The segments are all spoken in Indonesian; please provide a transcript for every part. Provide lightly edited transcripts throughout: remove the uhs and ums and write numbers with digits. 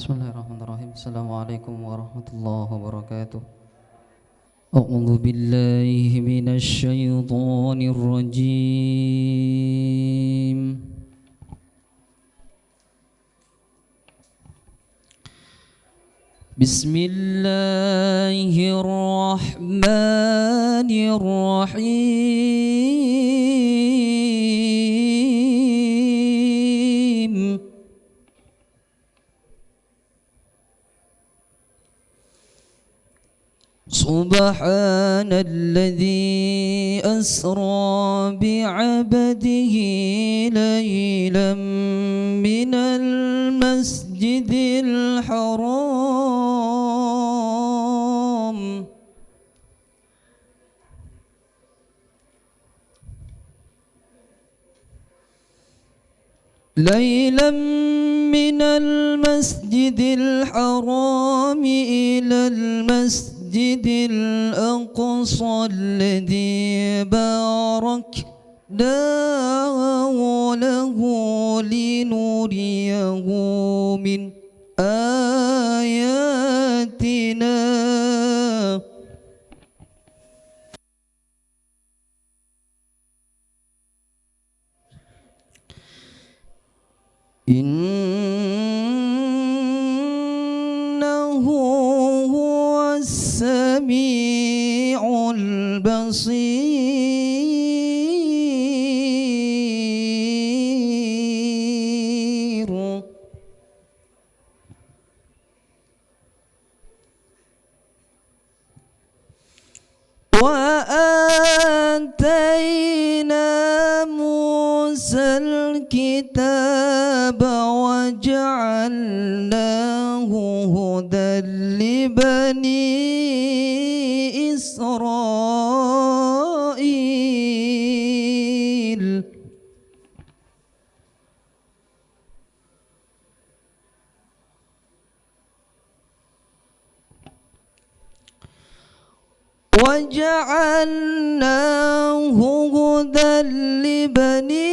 Bismillahirrahmanirrahim. Assalamualaikum warahmatullahi wabarakatuh. A'udzu billahi minasy syaithanir rajim. Bismillahirrahmanirrahim. سبحان الذي أسرى بعبده ليلا من المسجد الحرام ليلا من المسجد الحرام إلى المسجد الأقصى الذي باركنا له لنريه من آياتنا إنه هو السميع البصير وآتينا موسى الكتاب وجعلناه هدى لبني إسرائيل وجعلناه هدى لبني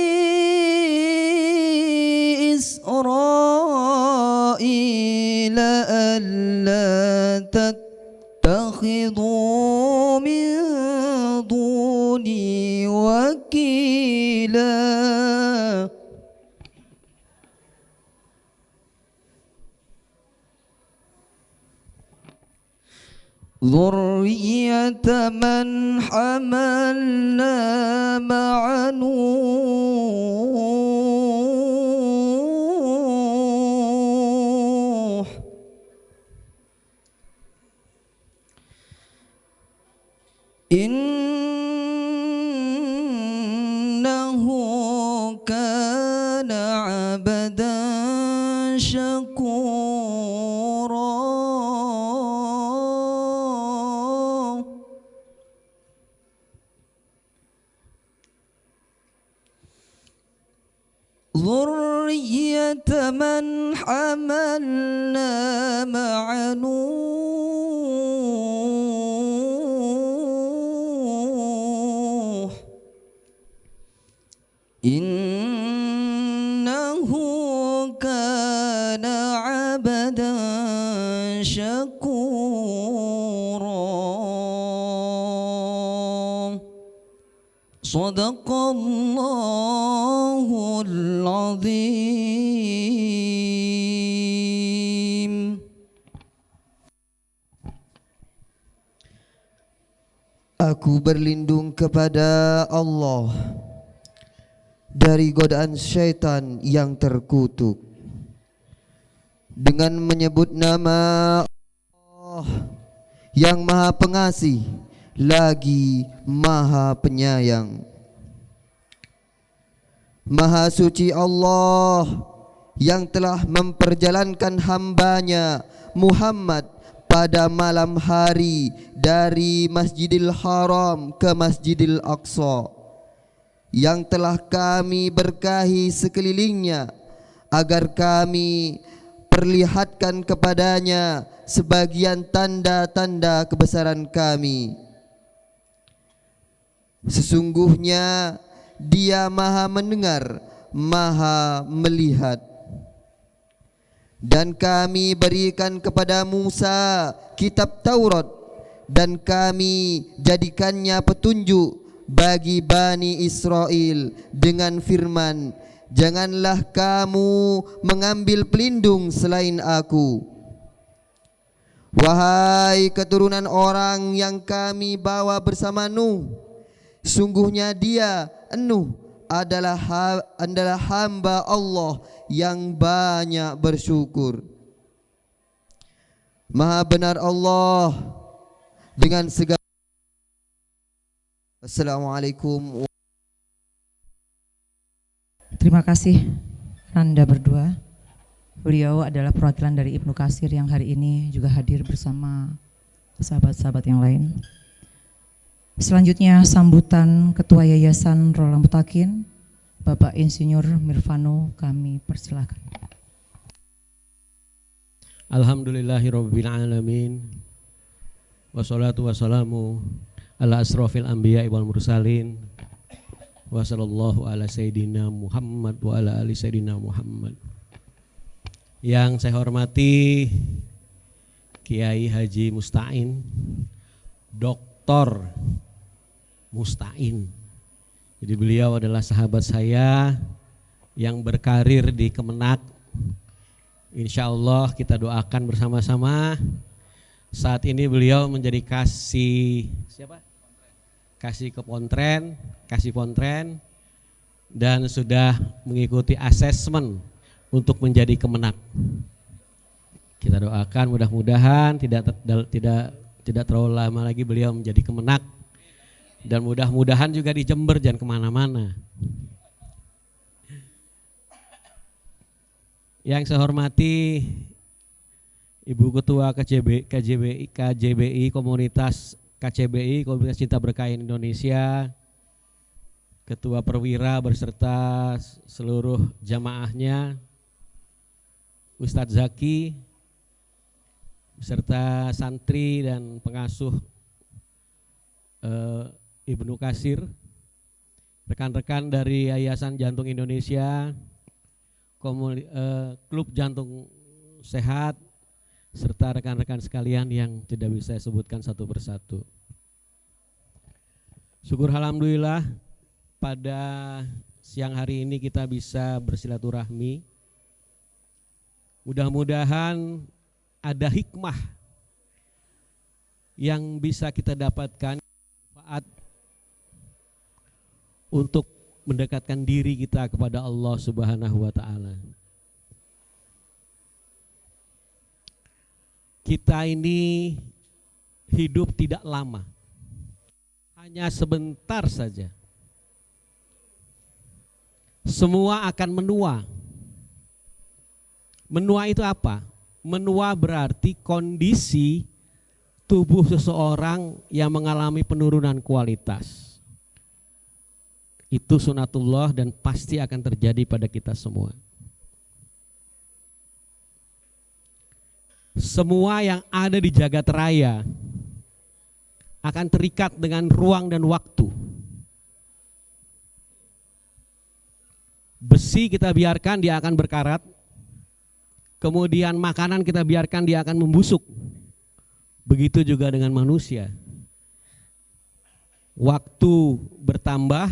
إسرائيل ألا تتخذوا من دوني وكيلا ذرية من حملنا مع نوح إنه كان عبدا شكورا ذرية من حملنا مع نوح إنه كان عبدا شكورا صدق الله العظيم. Aku berlindung kepada Allah dari godaan syaitan yang terkutuk dengan menyebut nama Allah yang Maha Pengasih lagi Maha Penyayang. Maha suci Allah yang telah memperjalankan hambanya Muhammad pada malam hari dari Masjidil Haram ke Masjidil Aqsa, yang telah kami berkahi sekelilingnya agar kami perlihatkan kepadanya sebagian tanda-tanda kebesaran kami. Sesungguhnya Dia Maha mendengar, Maha melihat. Dan kami berikan kepada Musa kitab Taurat, dan kami jadikannya petunjuk bagi Bani Israel dengan firman, janganlah kamu mengambil pelindung selain aku. Wahai keturunan orang yang kami bawa bersama Nuh, sungguhnya dia, Nuh, adalah hamba Allah yang banyak bersyukur. Maha benar Allah dengan segala. Assalamualaikum. Terima kasih Anda berdua. Beliau adalah perwakilan dari Ibnu Katsir yang hari ini juga hadir bersama sahabat-sahabat yang lain. Selanjutnya sambutan Ketua Yayasan Roland Mutakin, Bapak Insinyur Mirvano, kami persilahkan. Alhamdulillahirabbil alamin. Wassalatu wassalamu ala asrofil anbiya wal mursalin. Wa sallallahu ala sayyidina Muhammad wa ala ali sayyidina Muhammad. Yang saya hormati Kiai Haji Musta'in, Dr. Musta'in. Jadi beliau adalah sahabat saya yang berkarir di Kemenak. Insya Allah kita doakan bersama-sama. Saat ini beliau menjadi kasih pontren dan sudah mengikuti asesmen untuk menjadi Kemenak. Kita doakan mudah-mudahan tidak terlalu lama lagi beliau menjadi Kemenak, dan mudah-mudahan juga di Jember, jangan kemana-mana. Yang saya hormati Ibu Ketua KJBI Komunitas Cinta Berkain Indonesia, Ketua Perwira beserta seluruh jamaahnya, Ustadz Zaki beserta santri dan pengasuh Ibnu Katsir, rekan-rekan dari Yayasan Jantung Indonesia, Klub Jantung Sehat, serta rekan-rekan sekalian yang tidak bisa saya sebutkan satu persatu. Syukur alhamdulillah pada siang hari ini kita bisa bersilaturahmi. Mudah-mudahan ada hikmah yang bisa kita dapatkan manfaat untuk mendekatkan diri kita kepada Allah Subhanahu wa taala. Kita ini hidup tidak lama, hanya sebentar saja. Semua akan menua. Menua itu apa? Menua berarti kondisi tubuh seseorang yang mengalami penurunan kualitas. Itu sunatullah dan pasti akan terjadi pada kita semua. Semua yang ada di jagat raya akan terikat dengan ruang dan waktu. Besi kita biarkan dia akan berkarat. Kemudian makanan kita biarkan dia akan membusuk. Begitu juga dengan manusia. Waktu bertambah,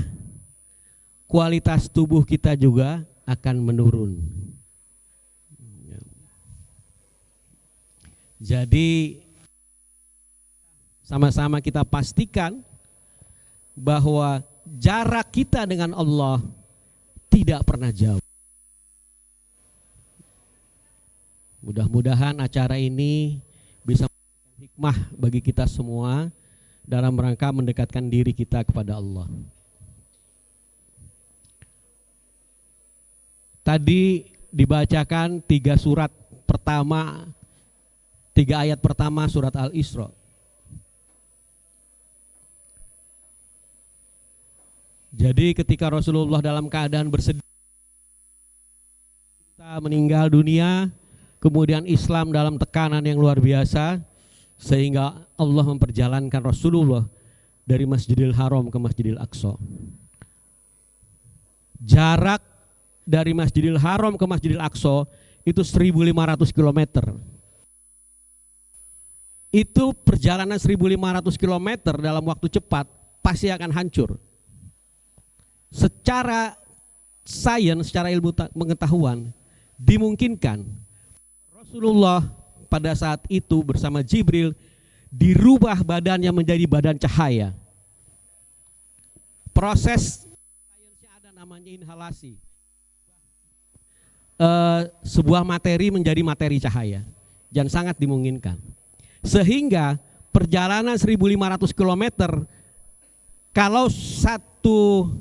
kualitas tubuh kita juga akan menurun. Jadi sama-sama kita pastikan bahwa jarak kita dengan Allah tidak pernah jauh. Mudah-mudahan acara ini bisa memberikan hikmah bagi kita semua dalam rangka mendekatkan diri kita kepada Allah. Tadi dibacakan 3 ayat pertama surat Al-Isra. Jadi ketika Rasulullah dalam keadaan bersedih, kita meninggal dunia, kemudian Islam dalam tekanan yang luar biasa, sehingga Allah memperjalankan Rasulullah dari Masjidil Haram ke Masjidil Aqsa. Jarak dari Masjidil Haram ke Masjidil Aqsa itu 1.500 km. Itu perjalanan 1.500 km dalam waktu cepat pasti akan hancur. Secara sains, secara ilmu pengetahuan dimungkinkan Rasulullah pada saat itu bersama Jibril dirubah badannya menjadi badan cahaya. Proses sainsnya ada namanya inhalasi. Sebuah materi menjadi materi cahaya dan sangat dimungkinkan. Sehingga perjalanan 1.500 km kalau satu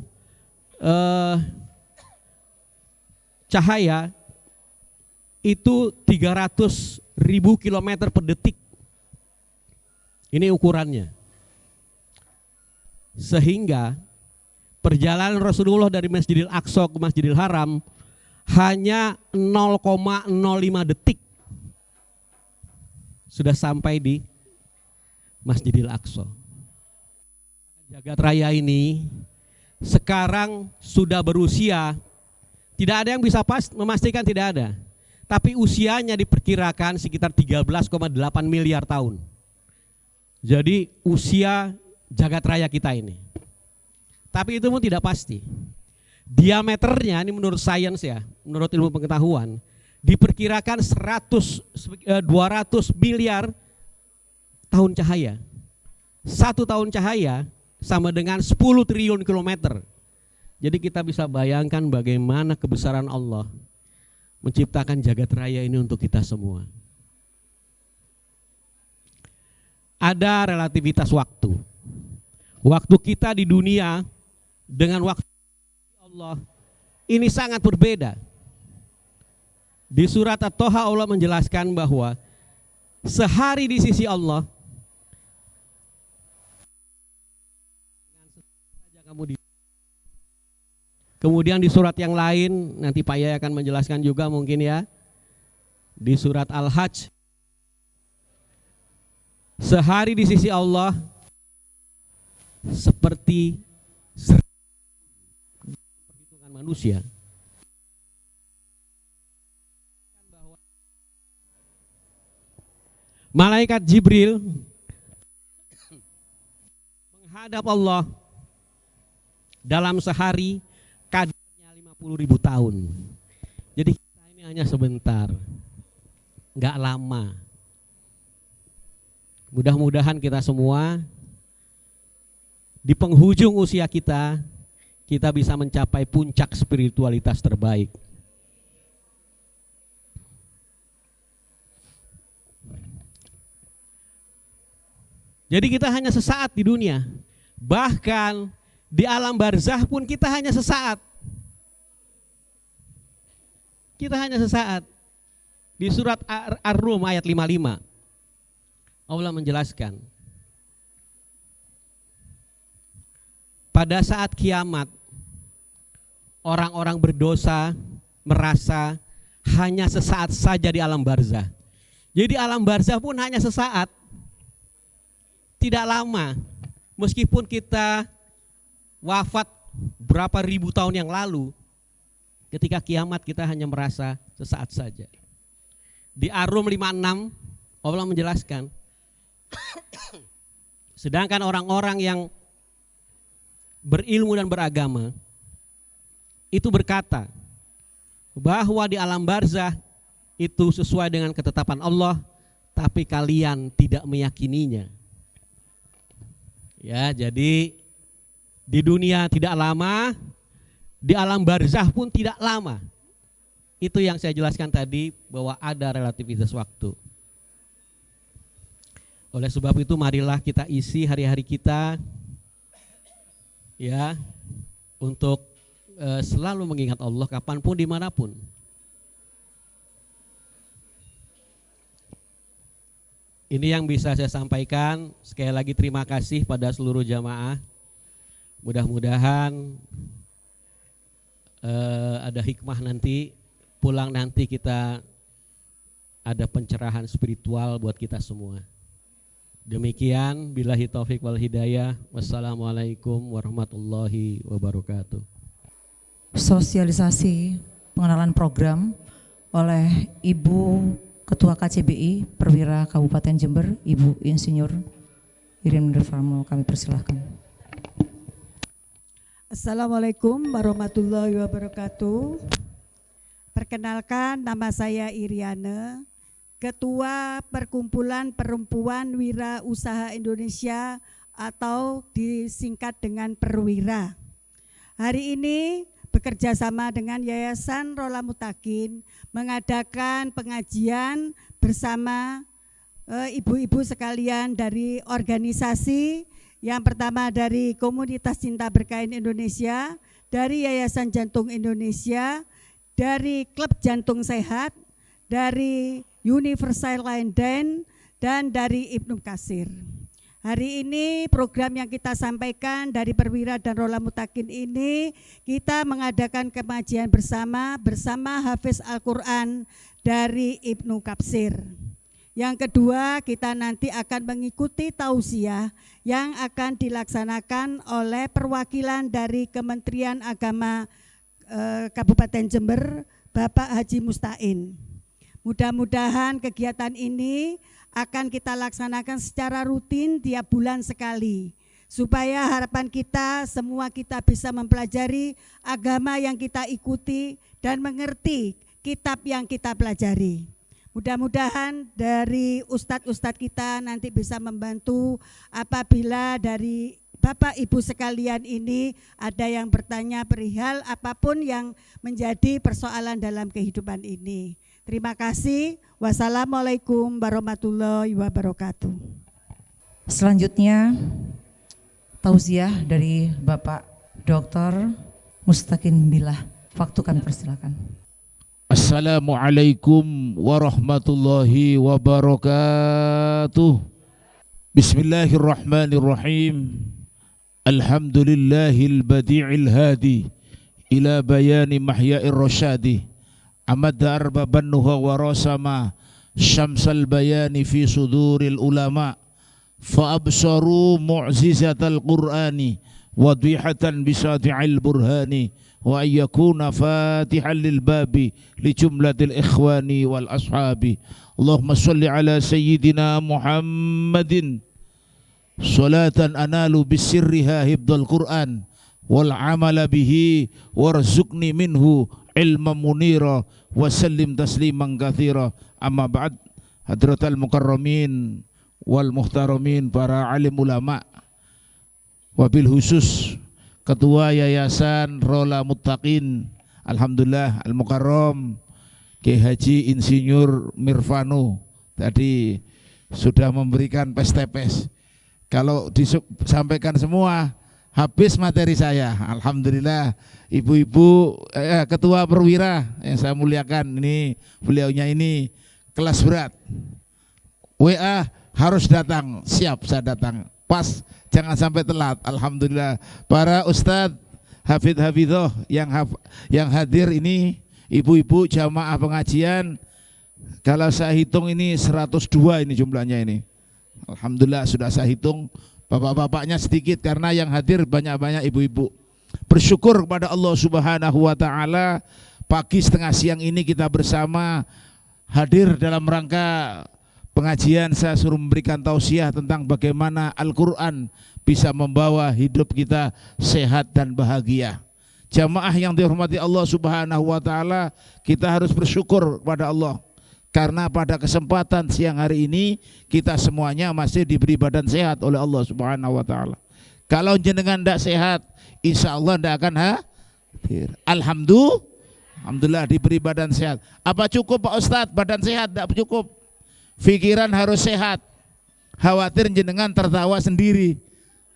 cahaya itu 300.000 km per detik. Ini ukurannya. Sehingga perjalanan Rasulullah dari Masjidil Aqsa ke Masjidil Haram hanya 0,05 detik sudah sampai di Masjidil Aqsa. Jagat raya ini sekarang sudah berusia, tidak ada yang bisa memastikan, tidak ada. Tapi usianya diperkirakan sekitar 13,8 miliar tahun. Jadi usia jagat raya kita ini. Tapi itu pun tidak pasti. Diameternya ini menurut sains ya, menurut ilmu pengetahuan, diperkirakan 200 miliar tahun cahaya. 1 tahun cahaya sama dengan 10 triliun kilometer. Jadi kita bisa bayangkan bagaimana kebesaran Allah menciptakan jagat raya ini untuk kita semua. Ada relativitas waktu. Waktu kita di dunia dengan waktu Allah ini sangat berbeda. Di surat At-Toha Allah menjelaskan bahwa sehari di sisi Allah kemudian di surat yang lain nanti Pak Yaya akan menjelaskan juga mungkin ya, di surat Al-Hajj sehari di sisi Allah seperti perhitungan manusia. Malaikat Jibril menghadap Allah dalam sehari kadarnya 50.000 tahun. Jadi kita ini hanya sebentar, nggak lama. Mudah-mudahan kita semua di penghujung usia kita bisa mencapai puncak spiritualitas terbaik. Jadi kita hanya sesaat di dunia. Bahkan di alam barzah pun kita hanya sesaat. Kita hanya sesaat. Di surat Ar-Rum ayat 55. Allah menjelaskan. Pada saat kiamat, orang-orang berdosa merasa hanya sesaat saja di alam barzah. Jadi alam barzah pun hanya sesaat. Tidak lama. Meskipun kita wafat berapa ribu tahun yang lalu, ketika kiamat kita hanya merasa sesaat saja. Di Ar-Rum 56 Allah menjelaskan, sedangkan orang-orang yang berilmu dan beragama itu berkata bahwa di alam barzah itu sesuai dengan ketetapan Allah, tapi kalian tidak meyakininya. Ya, jadi di dunia tidak lama, di alam barzah pun tidak lama. Itu yang saya jelaskan tadi bahwa ada relativitas waktu. Oleh sebab itu marilah kita isi hari-hari kita ya untuk selalu mengingat Allah kapanpun dimanapun. Ini yang bisa saya sampaikan. Sekali lagi terima kasih pada seluruh jamaah. Mudah-mudahan ada hikmah nanti, pulang nanti kita ada pencerahan spiritual buat kita semua. Demikian, billahi taufik wal hidayah. Wassalamualaikum warahmatullahi wabarakatuh. Sosialisasi pengenalan program oleh Ibu Ketua KCBI Perwira Kabupaten Jember, Ibu Insinyur Irin Nurfarmo. Kami persilahkan. Assalamualaikum warahmatullahi wabarakatuh. Perkenalkan, nama saya Iriane, Ketua Perkumpulan Perempuan Wira Usaha Indonesia atau disingkat dengan Perwira. Hari ini bekerja sama dengan Yayasan Rola Mutakin mengadakan pengajian bersama ibu-ibu sekalian dari organisasi. Yang pertama dari Komunitas Cinta Berkain Indonesia, dari Yayasan Jantung Indonesia, dari Klub Jantung Sehat, dari Universal Line Dance, dan dari Ibnu Katsir. Hari ini program yang kita sampaikan dari Perwira dan Rola Mutakin ini, kita mengadakan pengajian bersama Hafiz Al-Quran dari Ibnu Katsir. Yang kedua, kita nanti akan mengikuti tausiah yang akan dilaksanakan oleh perwakilan dari Kementerian Agama Kabupaten Jember, Bapak Haji Mustain. Mudah-mudahan kegiatan ini akan kita laksanakan secara rutin tiap bulan sekali, supaya harapan kita semua kita bisa mempelajari agama yang kita ikuti dan mengerti kitab yang kita pelajari. Mudah-mudahan dari ustadz-ustadz kita nanti bisa membantu apabila dari Bapak Ibu sekalian ini ada yang bertanya perihal apapun yang menjadi persoalan dalam kehidupan ini. Terima kasih. Wassalamualaikum warahmatullahi wabarakatuh. Selanjutnya tausiah dari Bapak Dr. Mustaqim Billah. Waktu kami persilakan. Assalamualaikum warahmatullahi wabarakatuh. Bismillahirrahmanirrahim. Alhamdulillahil badi'il hadi ila bayani mahya'ir rasyadi. Amadda arbaban nuha wa rasama syamsal bayani fi suduril ulama. Fa absaru mu'zizatal qur'ani wadihatan bisati'il burhani. Wa ayyakuna fatihan lil babi li jumlatil ikhwani wal ashabi. Allahumma salli ala sayyidina Muhammadin salatan analu bisirriha hibdal Qur'an wal amala bihi warzuqni minhu ilman munira wa sallim tasliman katsira. Amma ba'd, hadratal mukarramin wal muhtaramin, para alim ulama, wabil khusus Ketua Yayasan Rola Mutakin, alhamdulillah Al-Mukarram Kiai Haji Insinyur Mirfano tadi sudah memberikan pes-tepes. Kalau disampaikan semua habis materi saya. Alhamdulillah ibu-ibu Ketua Perwira yang saya muliakan, ini beliaunya ini kelas berat. WA harus datang, siap saya datang. Pas, jangan sampai telat. Alhamdulillah para ustadz hafidh-hafidhoh yang hadir ini, ibu-ibu jamaah pengajian, kalau saya hitung ini 102 ini jumlahnya ini. Alhamdulillah sudah saya hitung, bapak-bapaknya sedikit karena yang hadir banyak-banyak ibu-ibu. Bersyukur kepada Allah Subhanahu wa taala, pagi setengah siang ini kita bersama hadir dalam rangka pengajian. Saya suruh memberikan tausiah tentang bagaimana Al-Quran bisa membawa hidup kita sehat dan bahagia. Jamaah yang dihormati Allah Subhanahu wa taala, kita harus bersyukur kepada Allah karena pada kesempatan siang hari ini kita semuanya masih diberi badan sehat oleh Allah Subhanahu wa taala. Kalau jenengan tidak sehat, insya Allah tidak akan hadir. Alhamdulillah diberi badan sehat. Apa cukup Pak Ustadz badan sehat? Tidak cukup. Pikiran harus sehat. Khawatir jenengan tertawa sendiri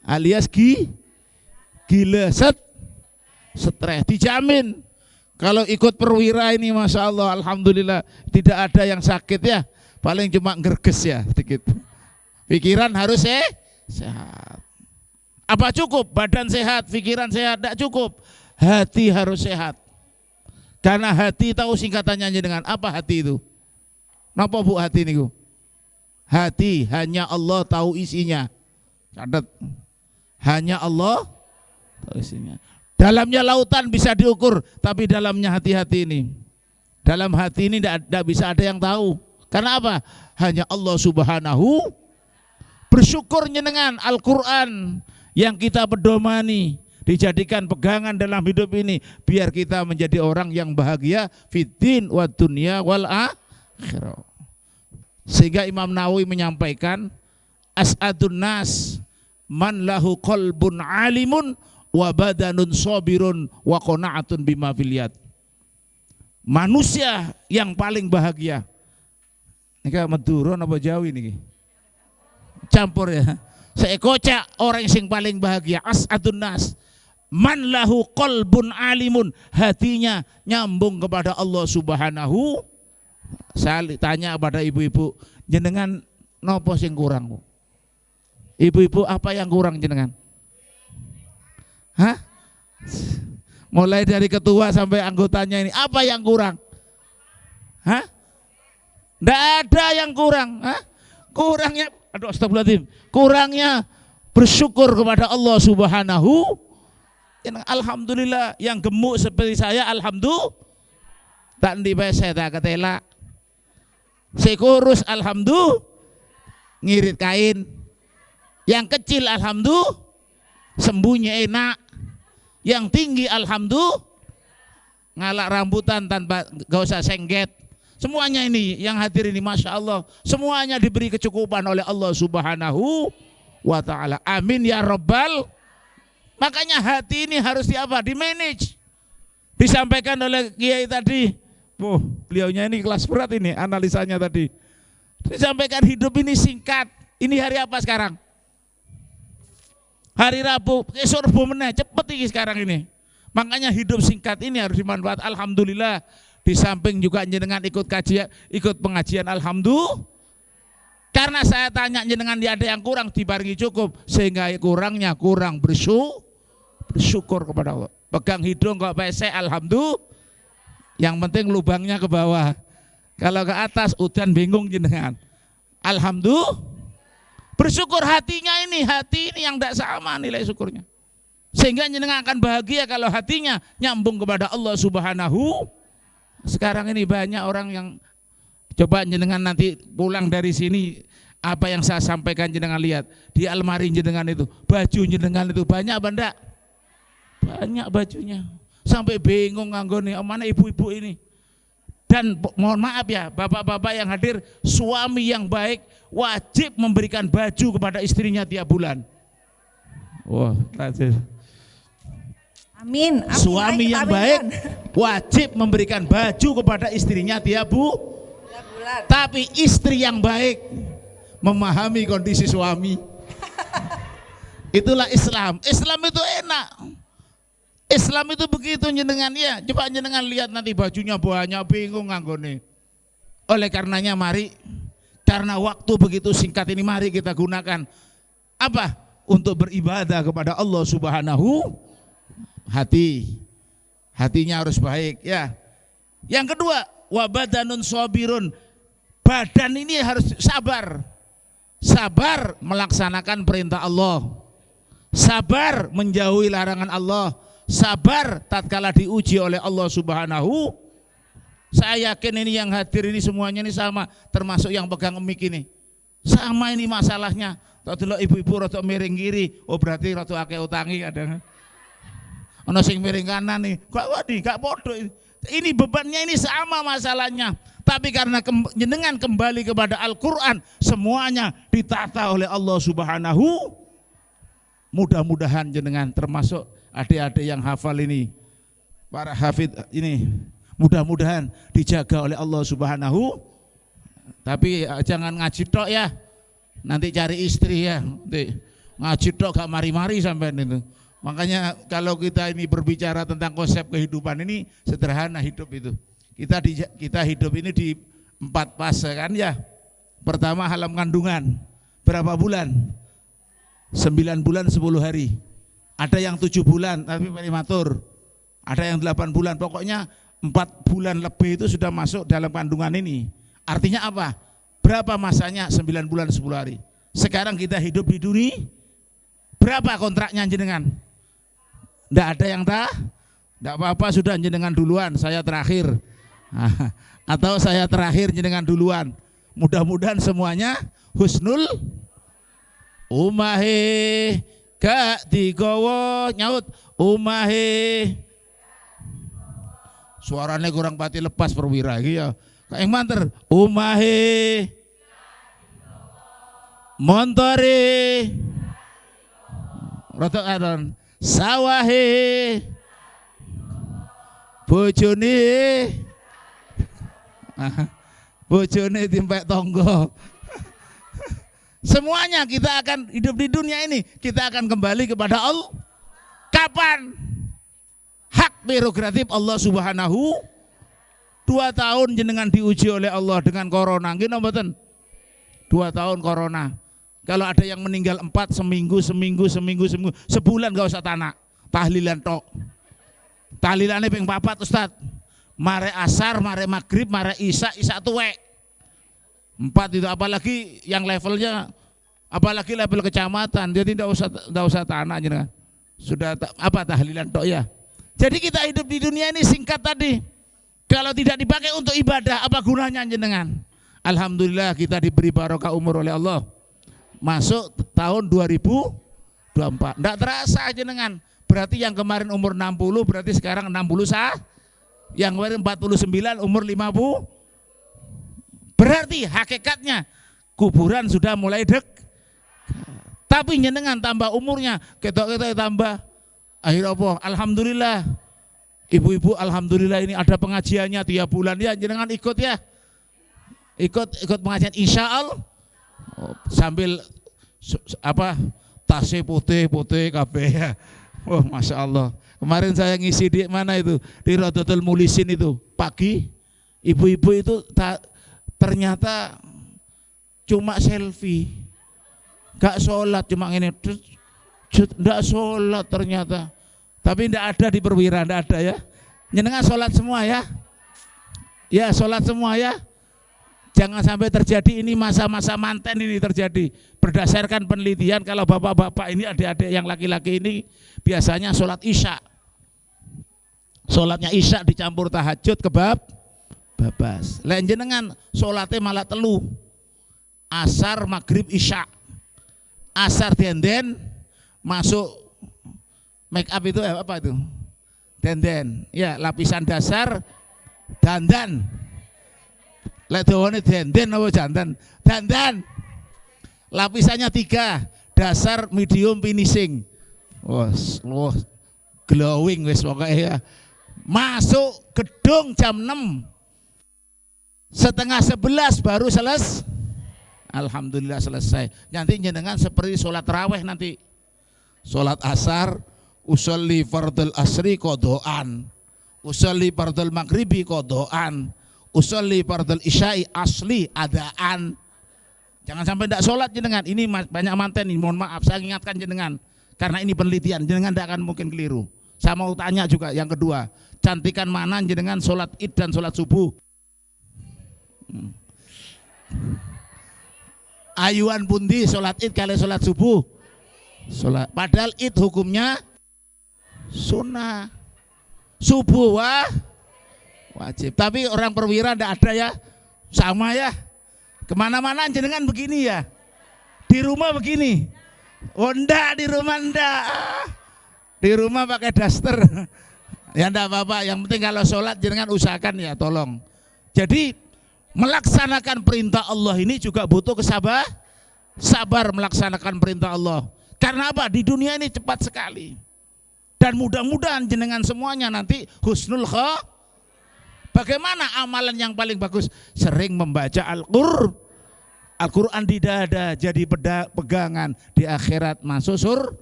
alias gila, stres. Dijamin kalau ikut perwira ini, masya Allah, alhamdulillah tidak ada yang sakit ya, paling cuma ngerges ya sedikit. Pikiran harus sehat. Apa cukup badan sehat, pikiran sehat? Tidak cukup. Hati harus sehat. Karena hati tahu singkatannya dengan apa hati itu? Napa Bu hati niku? Hati hanya Allah tahu isinya. Catat. Hanya Allah tahu isinya. Dalamnya lautan bisa diukur, tapi dalamnya hati-hati ini. Dalam hati ini tidak bisa ada yang tahu. Karena apa? Hanya Allah Subhanahu. Bersyukur jenengan Al-Quran yang kita pedomani, dijadikan pegangan dalam hidup ini, biar kita menjadi orang yang bahagia fiddin wa dunya wal akhirah. Sehingga Imam Nawawi menyampaikan, as'adun nas man lahu qalbun alimun wa badanun sabirun wa qana'atun bima fil yad. Manusia yang paling bahagia. Ini Madura apa Jawi niki? Campur ya. Saya kocak orang yang paling bahagia. As'adun nas man lahu qalbun alimun, hatinya nyambung kepada Allah Subhanahu. Saya tanya pada ibu-ibu, jenengan nopo sing kurang, Bu? Ibu-ibu, apa yang kurang jenengan? Hah? Mulai dari ketua sampai anggotanya ini, apa yang kurang? Hah? Nggak ada yang kurang. Hah? Kurangnya, aduh astagfirullahaladzim, kurangnya bersyukur kepada Allah Subhanahu. Alhamdulillah, yang gemuk seperti saya, alhamdulillah. Tak di saya tak ketela. Si kurus, alhamdulillah, ngirit kain. Yang kecil, alhamdulillah, sembunyi enak. Yang tinggi, alhamdulillah, ngalak rambutan tanpa gak usah sengget. Semuanya ini yang hadir ini, masya Allah, semuanya diberi kecukupan oleh Allah Subhanahu wa ta'ala. Amin ya Rabbal. Makanya hati ini harus di manage. Disampaikan oleh Kiai tadi. Beliaunya ini kelas berat ini analisanya tadi. Disampaikan hidup ini singkat. Ini hari apa sekarang? Hari Rabu. Esok Rabu meneh, cepet ini sekarang ini. Makanya hidup singkat ini harus dimanfaat. Alhamdulillah. Di samping juga jenengan ikut kajian, ikut pengajian, alhamdulillah. Karena saya tanya jenengan ada yang kurang, dibarengi cukup, sehingga kurangnya kurang bersyukur kepada Allah. Pegang hidung kok pesek, alhamdulillah. Yang penting lubangnya ke bawah. Kalau ke atas udan bingung jenengan. Alhamdulillah. Bersyukur hati ini yang tidak sama nilai syukurnya. Sehingga jenengan akan bahagia kalau hatinya nyambung kepada Allah Subhanahu. Sekarang ini banyak orang yang coba jenengan nanti pulang dari sini, apa yang saya sampaikan jenengan lihat di almari jenengan itu, baju jenengan itu banyak apa enggak? Banyak bajunya, sampai bingung nganggo nih, mana ibu-ibu ini. Dan mohon maaf ya bapak-bapak yang hadir, suami yang baik wajib memberikan baju kepada istrinya tiap bulan. Wah, Amin. Suami yang baik wajib memberikan baju kepada istrinya tiap bulan. Tapi istri yang baik memahami kondisi suami. Itulah Islam. Islam itu enak. Islam itu begitu jenengan ya. Coba jenengan lihat nanti bajunya banyak bingung nganggone. Oleh karenanya mari, karena waktu begitu singkat ini, mari kita gunakan apa? Untuk beribadah kepada Allah Subhanahu. Hatinya harus baik ya. Yang kedua, wa badanun sabirun, badan ini harus sabar melaksanakan perintah Allah, sabar menjauhi larangan Allah, sabar tatkala diuji oleh Allah Subhanahu. Saya yakin ini yang hadir ini semuanya ini sama, termasuk yang pegang mic ini sama ini masalahnya. Tadi ibu-ibu rotok miring kiri, oh berarti rotok akeh utangi kadang. Ono sing miring kanan nih, gak bodoh. Ini bebannya ini sama masalahnya. Tapi karena jenengan kembali kepada Al-Quran, semuanya ditata oleh Allah Subhanahu. Mudah-mudahan jenengan termasuk adik-adik yang hafal ini, para hafid ini, mudah-mudahan dijaga oleh Allah Subhanahu. Tapi jangan ngaji tok ya, nanti cari istri ya. Nanti ngaji tok gak mari-mari sampai itu. Makanya kalau kita ini berbicara tentang konsep kehidupan ini sederhana hidup itu. Kita hidup ini di 4 fase kan ya. Pertama alam kandungan. Berapa bulan? 9 bulan 10 hari. Ada yang 7 bulan tapi prematur. Ada yang 8 bulan. Pokoknya 4 bulan lebih itu sudah masuk dalam kandungan ini. Artinya apa? Berapa masanya? 9 bulan 10 hari. Sekarang kita hidup di dunia. Berapa kontraknya jenengan? Tidak ada yang tak? Tidak apa-apa, sudah jenengan duluan, saya terakhir. Atau saya terakhir jenengan duluan. Mudah-mudahan semuanya husnul umahe gak digowo nyaut umahe. Suaranya kurang pati lepas perwira iki ya. Kayak manter umahe montore rotok adon sawahe bojone bojone timpek tonggo. Semuanya kita akan hidup di dunia ini, kita akan kembali kepada Allah. Kapan? Hak prerogatif Allah Subhanahu. 2 tahun jenengan diuji oleh Allah dengan corona, nggih mboten? 2 tahun corona. Kalau ada yang meninggal 4 seminggu, sebulan gak usah tanak. Tahlilan tok. Tahlilane ping 4 Ustaz. Mare asar, mare maghrib, mare isya tuwek. 4 itu, apalagi yang levelnya, apalagi level kecamatan, jadi tidak usah tanak jenengan. Sudah tahlilan tok ya. Jadi kita hidup di dunia ini singkat tadi. Kalau tidak dipakai untuk ibadah, apa gunanya jenengan? Alhamdulillah kita diberi barokah umur oleh Allah. Masuk tahun 2024. Tidak terasa jenengan. Berarti yang kemarin umur 60, berarti sekarang 60 sah. Yang kemarin 49, umur 50. Berarti hakikatnya kuburan sudah mulai dek. Tapi jenengan tambah umurnya, ketok-ketok tambah. Akhirnya apa? Alhamdulillah. Ibu-ibu alhamdulillah ini ada pengajiannya tiap bulan ya, jenengan ikut ya. Ikut pengajian insya Allah. Sambil tasnya putih kabeh ya. Oh masya Allah. Kemarin saya ngisi di mana itu, di Rodotul Mulisin itu pagi. Ibu-ibu itu ternyata cuma selfie, gak sholat, cuma ini, ndak sholat ternyata. Tapi ndak ada di perwira, ndak ada ya. Jenengan sholat semua ya. Ya sholat semua ya. Jangan sampai terjadi ini masa-masa manten ini terjadi. Berdasarkan penelitian kalau bapak-bapak ini adik-adik yang laki-laki ini biasanya sholat isya. Sholatnya isya dicampur tahajud babas. Lain jenengan sholatnya malah telu. Asar, maghrib, isya. Asar denden masuk make up itu apa itu? Denden. Ya, lapisan dasar dandan. Lek dawane denden apa jantan? Dandan. Lapisannya 3, dasar, medium, finishing. Wah, glowing wis pokoknya ya. Masuk gedung jam 6. Setengah 11 baru selesai. Alhamdulillah selesai. Nanti jenengan seperti sholat raweh nanti. Sholat asar, usolli fardul asri kodoan, usolli fardul maghribi kodoan, usolli fardul isya'i asli adaan. Jangan sampai tidak sholat jenengan. Ini banyak manten ini, mohon maaf saya ingatkan jenengan. Karena ini penelitian, jenengan tidak akan mungkin keliru. Saya mau tanya juga yang kedua, cantikan mana jenengan sholat id dan sholat subuh? Ayuan pundi sholat id kali sholat subuh? Sholat. Padahal id hukumnya sunnah, subuh wajib. Tapi orang perwira tidak ada ya, sama ya. Kemana-mana jenengan begini ya, di rumah begini. Oh enggak, di rumah enggak. Di rumah pakai daster. Ya enggak apa-apa, yang penting kalau sholat jenengan usahakan ya, tolong. Jadi melaksanakan perintah Allah ini juga butuh sabar melaksanakan perintah Allah. Karena apa? Di dunia ini cepat sekali. Dan mudah-mudahan jenengan semuanya nanti husnul khotimah. Bagaimana amalan yang paling bagus? Sering membaca Al-Quran di dada jadi pegangan di akhirat masuk surga.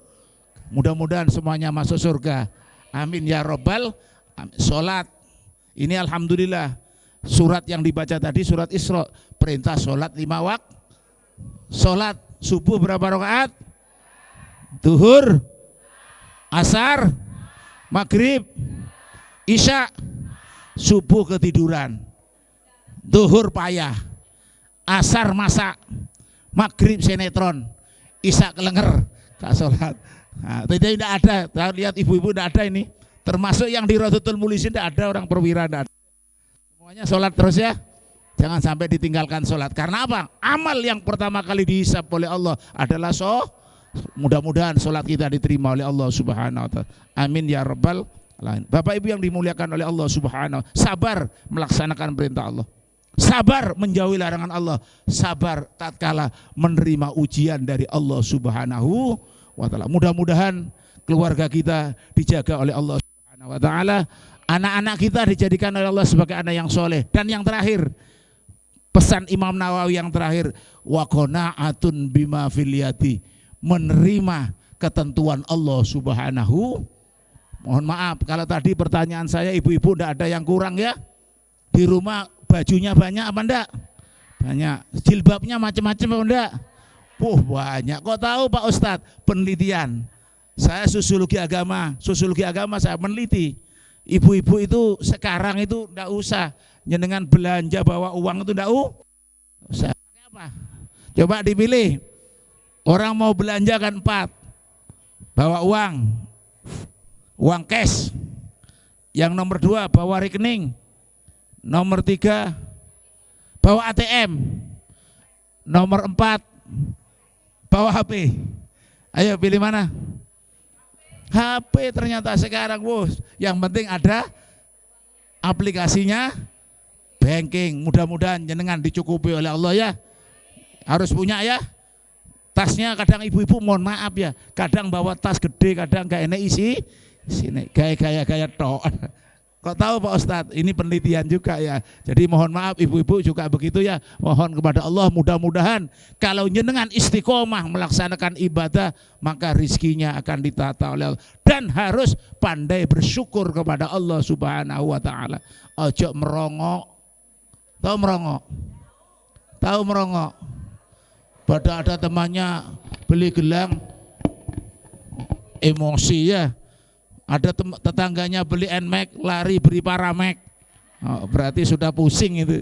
Mudah-mudahan semuanya masuk surga. Amin ya robbal. Sholat ini alhamdulillah. Surat yang dibaca tadi surat Isra, perintah sholat 5 waktu. Sholat subuh berapa rakaat? Duhur, asar, maghrib, isya. Subuh ketiduran, duhur payah, asar masak, maghrib sinetron, isya kelenger, gak sholat. Nah, tidak ada, lihat ibu-ibu tidak ada ini. Termasuk yang di Rodotul Mulisin tidak ada orang perwira, tidak ada. Pokoknya sholat terus ya. Jangan sampai ditinggalkan sholat. Karena apa? Amal yang pertama kali dihisab oleh Allah adalah mudah-mudahan sholat kita diterima oleh Allah Subhanahu wa ta'ala. Amin ya rabbal alamin. Bapak Ibu yang dimuliakan oleh Allah Subhanahu wa ta'ala, sabar melaksanakan perintah Allah. Sabar menjauhi larangan Allah. Sabar tatkala menerima ujian dari Allah Subhanahu wa ta'ala. Mudah-mudahan keluarga kita dijaga oleh Allah Subhanahu wa ta'ala. Anak-anak kita dijadikan oleh Allah sebagai anak yang soleh. Dan yang terakhir, pesan Imam Nawawi yang terakhir, wa qanaatun bima fil yadi, menerima ketentuan Allah Subhanahu. Mohon maaf kalau tadi pertanyaan saya, ibu-ibu tidak ada yang kurang ya. Di rumah bajunya banyak apa enggak? Banyak. Jilbabnya macam-macam apa enggak? Banyak. Kok tahu Pak Ustadz? Penelitian. Saya sosiologi agama saya meneliti. Ibu-ibu itu sekarang itu enggak usah nyenengan belanja bawa uang itu enggak usah. Apa? Coba dipilih. Orang mau belanja kan 4. Bawa uang cash. Yang nomor 2 bawa rekening. Nomor 3 bawa ATM. Nomor 4 bawa HP. Ayo pilih mana? HP ternyata sekarang bos. Yang penting ada aplikasinya banking. Mudah-mudahan jenengan dicukupi oleh Allah ya. Harus punya ya. Tasnya kadang ibu-ibu mohon maaf ya. Kadang bawa tas gede, kadang gak enak isi. Sini gaya tok. Kok tahu Pak Ustadz, ini penelitian juga ya. Jadi mohon maaf ibu-ibu juga begitu ya. Mohon kepada Allah mudah-mudahan kalau jenengan istiqomah melaksanakan ibadah, maka rizkinya akan ditata oleh Allah. Dan harus pandai bersyukur kepada Allah Subhanahu wa ta'ala. Ojo merongok. Tahu merongok? Tahu merongok? Pada ada temannya beli gelang, emosi ya. Ada tetangganya beli NMAX, lari beri Paramek. Berarti sudah pusing itu.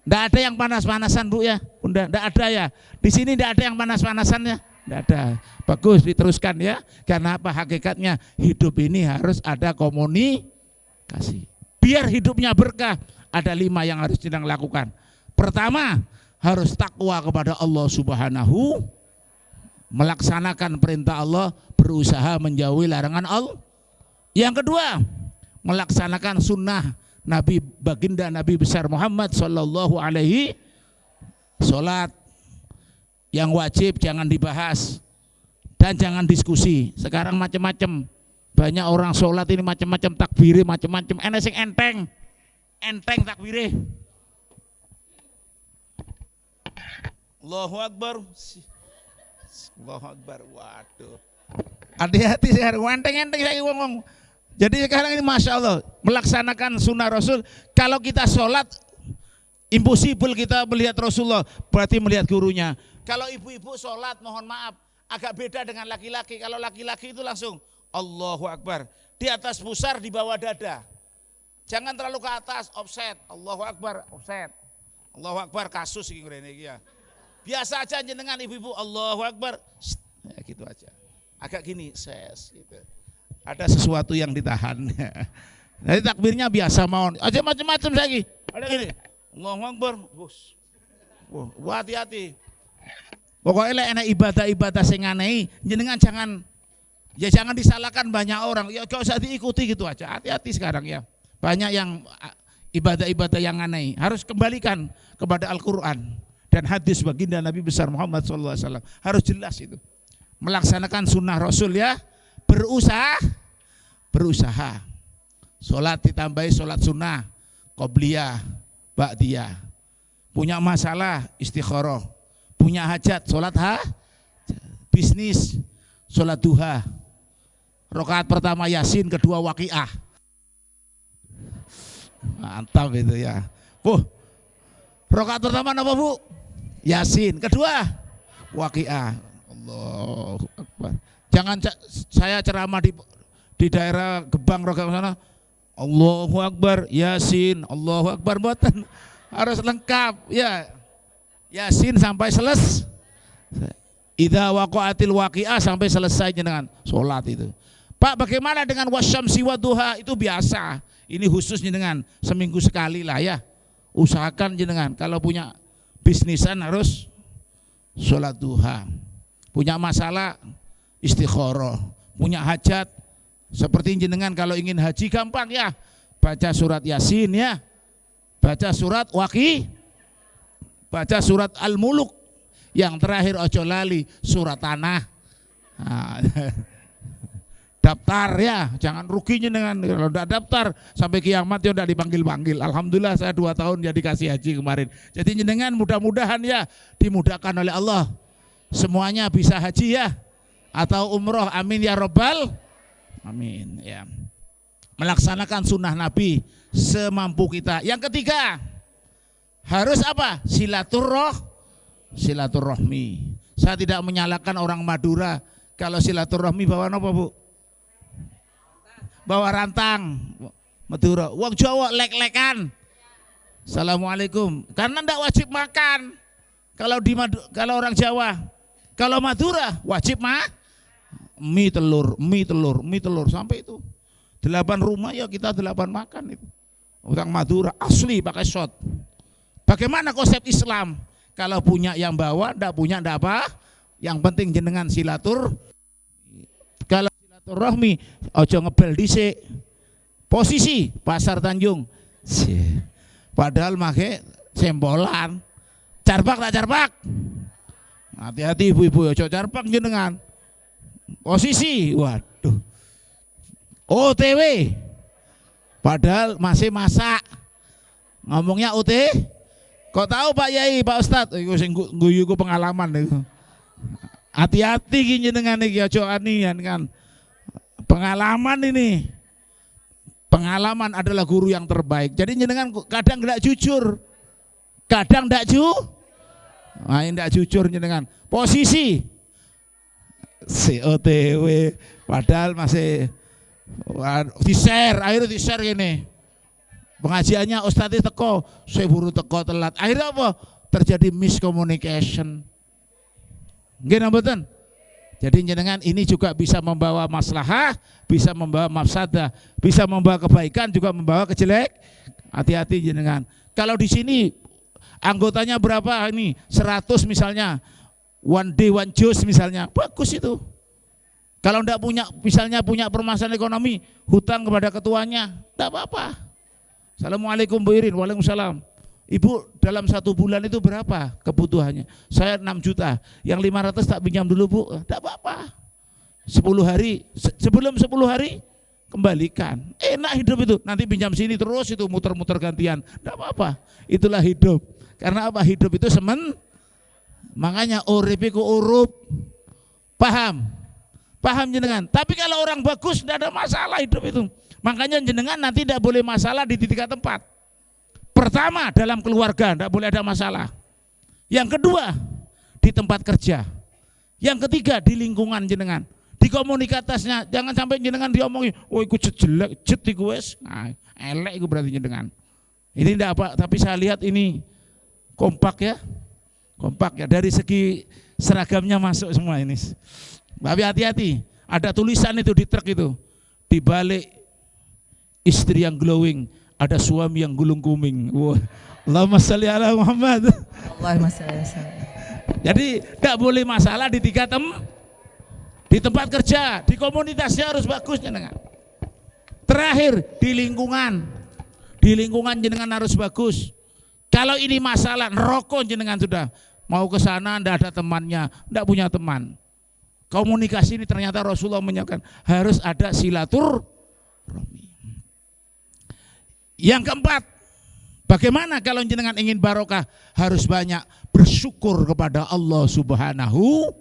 Tidak ada yang panas-panasan Bu ya, Bunda. Tidak ada ya. Di sini tidak ada yang panas-panasan ya. Tidak ada. Bagus diteruskan ya. Karena apa? Hakikatnya hidup ini harus ada komunikasi. Biar hidupnya berkah. Ada 5 yang harus sedang lakukan. Pertama, harus takwa kepada Allah Subhanahu, melaksanakan perintah Allah, berusaha menjauhi larangan Allah. Yang kedua, melaksanakan sunnah Nabi baginda Nabi besar Muhammad sallallahu alaihi. Salat yang wajib jangan dibahas dan jangan diskusi. Sekarang macam-macam, banyak orang sholat ini macam-macam, takbirnya macam-macam. Enak sing enteng takbirnya. Allahu Akbar. Allahu Akbar. Waduh. Hati-hati sekarang, enteng-enteng saya ngomong. Jadi sekarang ini Masya Allah, melaksanakan sunnah Rasul. Kalau kita sholat, impossible kita melihat Rasulullah, berarti melihat gurunya. Kalau ibu-ibu sholat, mohon maaf, agak beda dengan laki-laki. Kalau laki-laki itu langsung Allahu Akbar, di atas pusar, di bawah dada. Jangan terlalu ke atas, offset. Allahu Akbar, offset. Allahu Akbar, kasus ini ya. Biasa aja jenengan ibu-ibu, Allahu Akbar, ya gitu aja. Agak gini, ses gitu. Ada sesuatu yang ditahan. Jadi takbirnya biasa mohon. Aja macam-macam lagi. Ada gini. Allahu Akbar. Wah, hati-hati. Pokoknya enak ibadah-ibadah sing aneh, jenengan jangan disalahkan banyak orang. Ya gak usah diikuti gitu aja. Hati-hati sekarang ya. Banyak yang ibadah-ibadah yang aneh. Harus kembalikan kepada Al-Qur'an dan hadis baginda Nabi besar Muhammad SAW. Harus jelas itu. Melaksanakan sunnah Rasul ya. Berusaha. Sholat ditambahi sholat sunnah, qobliyah, ba'diyah. Punya masalah, istikharah. Punya hajat, sholat bisnis, sholat duha. Rakaat pertama Yasin, kedua Waqiah. Mantap itu ya. Rakaat pertama apa Bu? Yasin, kedua Waqiah. Allahu Akbar. Jangan saya ceramah di daerah Gebang Rogak sana. Allahu Akbar, Yasin, Allahu Akbar, buatan harus lengkap ya. Yasin sampai selesai. Idza waqa'atil waqi'ah sampai selesai dengan sholat itu. Pak, bagaimana dengan wasyamsi waduha? Itu biasa. Ini khususnya dengan seminggu sekali lah ya. usahakan jenengan kalau punya bisnisan harus sholat duha. Punya masalah istikharah, punya hajat seperti jenengan kalau ingin haji gampang ya, baca surat Yasin ya, baca surat Waqi, baca surat Al-Muluk, yang terakhir ojo lali surat Tanah. Nah, daftar ya, jangan ruginya dengan kalau tidak daftar sampai kiamat ya udah dipanggil-panggil. Alhamdulillah saya 2 tahun ya dikasih haji kemarin. Jadi jenengan mudah-mudahan ya dimudahkan oleh Allah. Semuanya bisa haji ya atau umroh, amin ya robbal amin ya. Melaksanakan sunnah Nabi semampu kita. Yang ketiga harus apa? Silaturahmi. Saya tidak menyalahkan orang Madura kalau silaturahmi bawa apa bu? Bawa rantang. Madura. Wong Jawa lek-lekan. Assalamualaikum. Karena tidak wajib makan. Kalau orang Jawa. Kalau Madura wajib mie telur sampai itu 8 rumah ya kita 8 makan itu. Orang Madura asli pakai shot. Bagaimana konsep Islam? Kalau punya yang bawa, ndak punya ndak apa. Yang penting jenengan kalau silaturahmi ojo ngebel dhisik. Posisi Pasar Tanjung. Padahal make sembolan. Carpak tak carpak? Hati-hati ibu-ibu ojo carpak jenengan. Posisi, waduh. OTW. Padahal masih masak. Ngomongnya OT. Kok tahu Pak Yai, Pak Ustadz? Iku sing guyu ku pengalaman niku. Hati-hati ki jenengan iki ojo anian kan. Pengalaman ini. Pengalaman adalah guru yang terbaik. Jadi jenengan kadang enggak jujur. Kadang enggak nah, enggak jujur jenengan. Posisi COTW padahal masih di-share, akhirnya di-share gini. Pengajiannya Ustadz teko, saya buru teko telat. Akhirnya apa? Terjadi miscommunication. Nggih mboten? Jadi jenengan ini juga bisa membawa maslahah, bisa membawa mafsadah, bisa membawa kebaikan, juga membawa kejelek. Hati-hati jenengan. Kalau di sini anggotanya berapa ini? 100 misalnya. One day one juice misalnya. Bagus itu. Kalau enggak punya, misalnya punya permasalahan ekonomi, hutang kepada ketuanya, enggak apa-apa. Assalamualaikum Bu Irin. Waalaikumsalam. Ibu dalam 1 bulan itu berapa kebutuhannya? Saya 6 juta. Yang 500 tak pinjam dulu Bu. Enggak apa-apa. 10 hari, sebelum 10 hari kembalikan. Enak hidup itu. Nanti pinjam sini terus itu muter-muter gantian. Enggak apa-apa. Itulah hidup. Karena apa? Hidup itu makanya urip iku urup. Paham? Paham jenengan? Tapi kalau orang bagus tidak ada masalah hidup itu. Makanya jenengan nanti tidak boleh masalah di 3 tempat. Pertama, dalam keluarga tidak boleh ada masalah. Yang kedua, di tempat kerja. Yang ketiga, di lingkungan jenengan. Di komunitasnya, jangan sampai jenengan diomongin, oh iku jelek, jet iku wis. Nah, elek iku berarti jenengan. Ini tidak apa, tapi saya lihat ini kompak ya. Kompak ya, dari segi seragamnya masuk semua ini. Tapi hati-hati, ada tulisan itu di truk itu. Di balik istri yang glowing, ada suami yang gulung kuming. Wah, Allahumma sholli ala Muhammad. Allahumma sholli. Jadi tidak boleh masalah di 3 di tempat kerja, di komunitasnya harus bagus jenengan. Terakhir di lingkungan jenengan harus bagus. Kalau ini masalah neraka jenengan sudah mau ke sana ndak ada temannya, ndak punya teman. Komunikasi ini ternyata Rasulullah menyampaikan harus ada silaturahmi. Yang keempat, bagaimana kalau jenengan ingin barokah? Harus banyak bersyukur kepada Allah Subhanahu.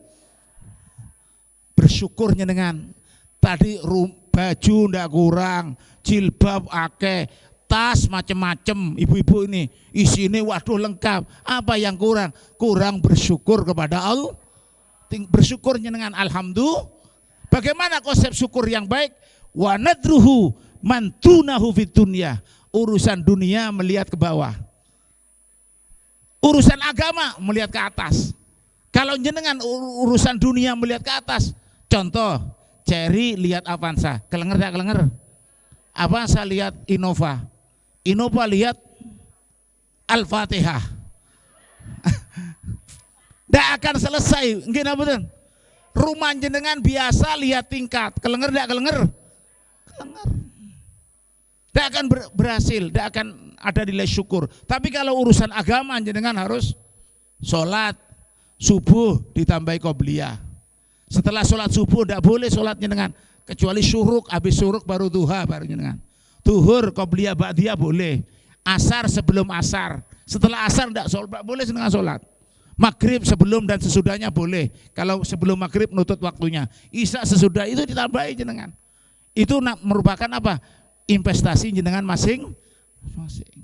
Bersyukur jenengan. Tadi baju ndak kurang, jilbab akeh, tas macem-macem, ibu-ibu ini isinya waduh lengkap. Apa yang kurang? Kurang bersyukur kepada Allah. Bersyukur jenengan alhamdulillah. Bagaimana konsep syukur yang baik? Wa nadruhu mantunahu fid dunya. Urusan dunia melihat ke bawah. Urusan agama melihat ke atas. Kalau jenengan urusan dunia melihat ke atas, contoh Cherry lihat Avanza, kelenger tak kelenger? Avanza lihat Innova, Innova lihat Al-Fatihah. Tidak akan selesai. Nggih napa mboten? Rumah jenengan biasa lihat tingkat, kelenger tidak kelenger? Kelenger. Tidak akan berhasil, tidak akan ada nilai syukur. Tapi kalau urusan agama jenengan harus sholat subuh ditambahi qobliyah. Setelah sholat subuh tidak boleh sholat jenengan, kecuali syuruk, habis syuruk baru duha baru jenengan. Duhur qobliyah ba'diyah boleh. Asar sebelum asar. Setelah asar tidak boleh jenengan sholat. Maghrib sebelum dan sesudahnya boleh. Kalau sebelum maghrib nutut waktunya. Isya sesudah itu ditambahi jenengan. Itu merupakan apa? Investasi jenengan masing.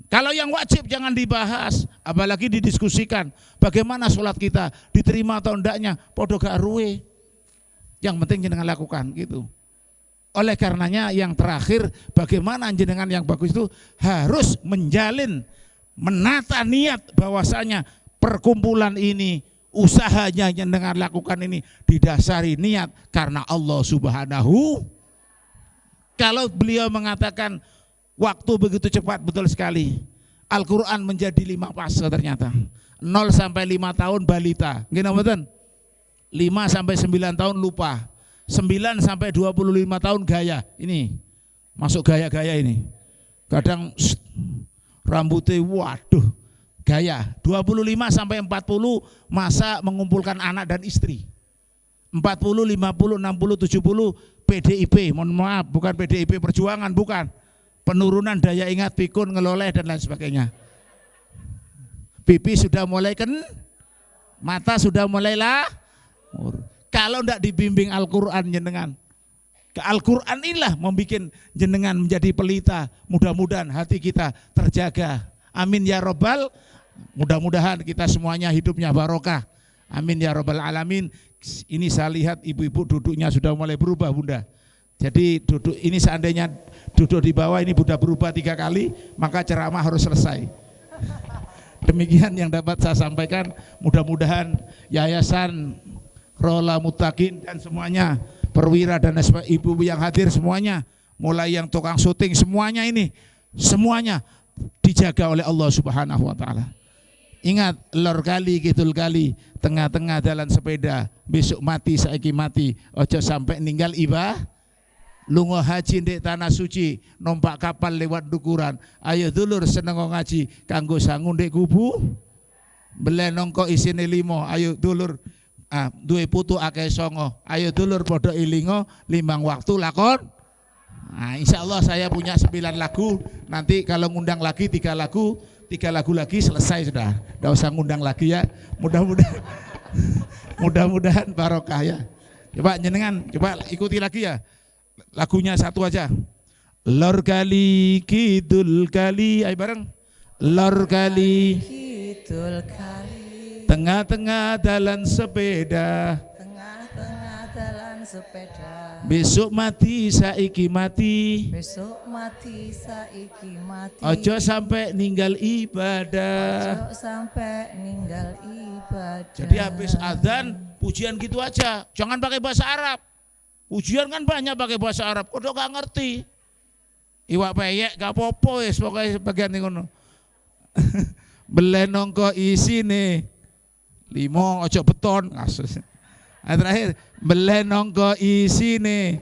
Kalau yang wajib jangan dibahas, apalagi didiskusikan. Bagaimana sholat kita diterima atau endaknya? Podo gak ruwe. Yang penting jenengan lakukan gitu. Oleh karenanya yang terakhir, bagaimana jenengan yang bagus itu harus menjalin, menata niat bahwasanya perkumpulan ini, usahanya yang dengan lakukan ini didasari niat karena Allah Subhanahu. Kalau beliau mengatakan waktu begitu cepat, betul sekali. Al-Quran menjadi 5 fase ternyata. 0 sampai 5 tahun balita. Gini betul? 5 sampai 9 tahun lupa. 9 sampai 25 tahun gaya. Ini masuk gaya-gaya ini. Kadang rambutnya waduh. Gaya 25 sampai 40 masa mengumpulkan anak dan istri. 40, 50, 60, 70 PDIP, mohon maaf bukan PDIP Perjuangan, bukan. Penurunan daya ingat, pikun, ngeloleh dan lain sebagainya. Pipi sudah mulai mata sudah mulai lah. Kalau tidak dibimbing Al-Quran jenengan, ke Al-Quran inilah membuat jenengan menjadi pelita. Mudah-mudahan hati kita terjaga. Amin ya Rabbal. Mudah-mudahan kita semuanya hidupnya barokah. Amin ya Rabbal Alamin. Ini saya lihat ibu-ibu duduknya sudah mulai berubah Bunda. Jadi duduk ini seandainya duduk di bawah ini sudah berubah 3 kali, maka ceramah harus selesai. Demikian yang dapat saya sampaikan. Mudah-mudahan Yayasan Rola Mutakin dan semuanya, perwira dan ibu yang hadir semuanya, mulai yang tukang syuting semuanya ini, semuanya dijaga oleh Allah Subhanahu wa taala. Ingat, lor kali kidul kali, tengah-tengah jalan sepeda, besok mati saiki mati, ojo sampai ninggal lunga haji ndek tanah suci, numpak kapal lewat dukuran. Ayo dulur seneng ngaji, kanggo sangu ndek kubu, belenongko isine 5. Ayo dulur duwe putu akeh 9. Ayo dulur podo ilingo 5 waktu lakon. Nah, insya Allah saya punya 9 lagu. Nanti kalau ngundang lagi 3 lagu lagi selesai sudah. Tidak usah ngundang lagi ya. Mudah-mudahan barokah ya. Coba jenengan, coba ikuti lagi ya. Lagunya satu aja. Lor kali kidul kali, ayo bareng. Lor kali Kidul kali, tengah-tengah jalan sepeda. tengah-tengah jalan sepeda. Besok mati saiki mati. Besok mati saiki mati. Ojo sampai ninggal ibadah. Ojo sampai ninggal ibadah. Jadi habis adzan pujian gitu aja. Jangan pakai bahasa Arab. Pujian kan banyak pakai bahasa Arab. Kok gak ngerti. Iwak peyek gak apa-apa wis pokoke bagian ngono. Belenongko isine 5 ojo beton. Kasus. Terakhir belenongko isine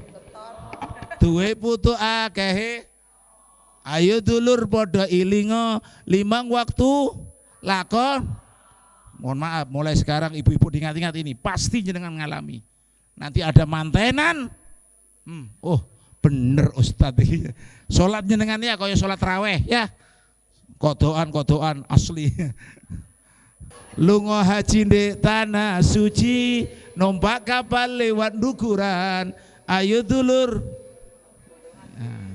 duwe putu akeh. Ayo dulur podo ilingo 5 waktu lakon. Mohon maaf, mulai sekarang ibu-ibu diingat-ingat ini, pasti jenengan ngalami. Nanti ada mantenan. Oh bener Ustadz. Sholat jenengan ya kaya sholat raweh ya. Kodoan asli. Lunga haji ndek tanah suci, numpak kapal lewat dukuran. Ayo dulur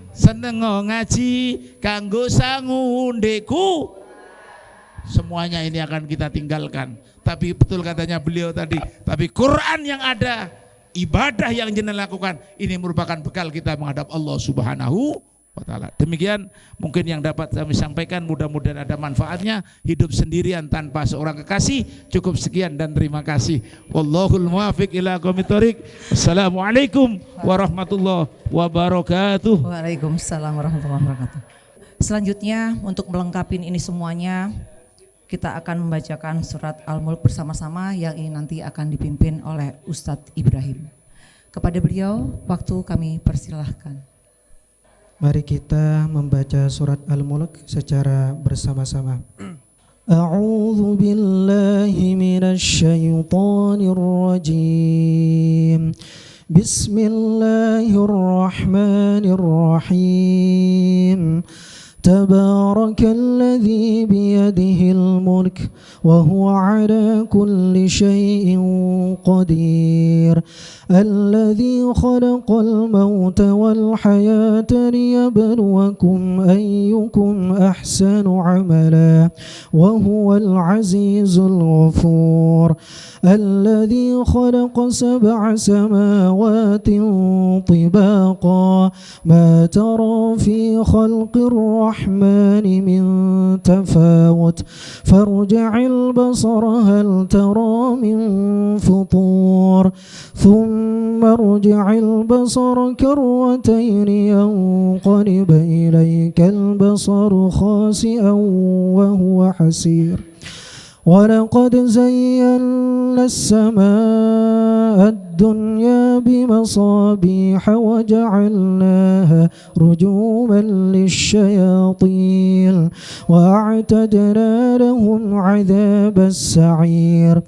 seneng ngaji kanggo sangu ndekku. Semuanya ini akan kita tinggalkan. Tapi betul katanya beliau tadi, tapi Quran yang ada, ibadah yang jenengan lakukan, ini merupakan bekal kita menghadap Allah Subhanahu wa taala. Demikian mungkin yang dapat kami sampaikan, mudah-mudahan ada manfaatnya. Hidup sendirian tanpa seorang kekasih. Cukup sekian dan terima kasih. Wallahul muwaffiq ila aqwamit thoriq. Assalamualaikum warahmatullahi wabarakatuh. Waalaikumsalam warahmatullahi wabarakatuh. Selanjutnya untuk melengkapi ini semuanya, kita akan membacakan surat Al-Mulk bersama-sama yang ini nanti akan dipimpin oleh Ustadz Ibrahim. Kepada beliau, waktu kami persilahkan. Mari kita membaca surat Al-Mulk secara bersama-sama. A'udzu billahi minasy syaithanir rajim. Bismillahirrahmanirrahim. Tabarakalladzi biyadihil mulk wa huwa ala kulli syai'in qadir. Alladzi khalaqal mauta wal hayata liyabluwakum ayyukum ahsanu amala wa huwal azizul ghafur. Alladzi khalaqa sab'a samawati tibaqa ma tara fi khalqir rahman min tafawut farji'il basara hal tara min futur thumma arji'il basara karratayn yanqalib ilayka al-basaru khasi'an wa huwa hasir. ولقد زينا السماء الدنيا بمصابيح وجعلناها رجوما للشياطين وأعتدنا لهم عذاب السعير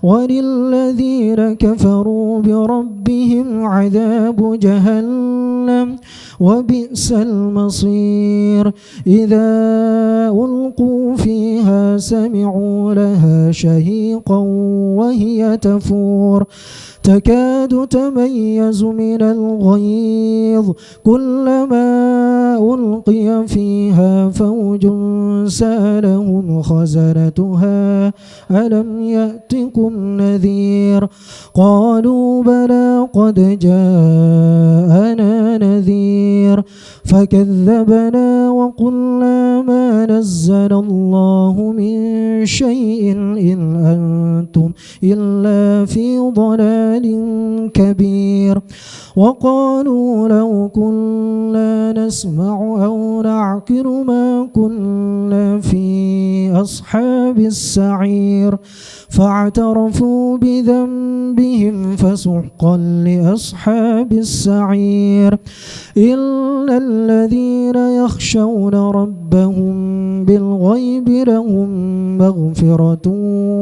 وللذين كفروا بربهم عذاب جهنم وبئس المصير إذا ألقوا فيها سمعوا لها شهيقا وهي تفور تكاد تميز من الغيظ كلما ألقي فيها فوج سألهم خزنتها ألم يأتكم نذير قالوا بلى قد جاءنا نذير فكذبنا وقلنا ما نزل الله من شيء إن أنتم إلا في ضلال كبير وقالوا لو كنا نسمع أو نعقل ما كنا في أصحاب السعير فاعترفوا بذنبهم فسحقا لأصحاب السعير إلا الذين يخشون ربهم بالغيب لهم مغفرة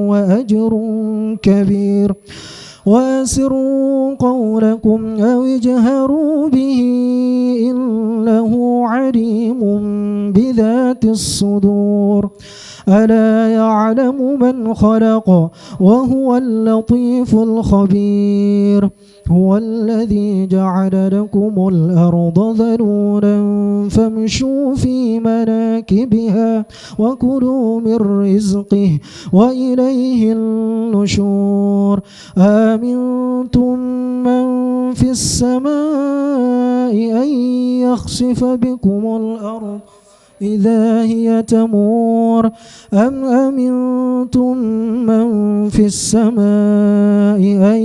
وأجر كبير وأسروا قولكم أو اجهروا به إنه عليم بذات الصدور ألا يعلم من خلق وهو اللطيف الخبير هو الذي جعل لكم الأرض ذلولا فامشوا في مناكبها وكلوا من رزقه وإليه النشور أمنتم من في السماء أن يخسف بكم الأرض إذا هي تمور أم أمنتم من في السماء أن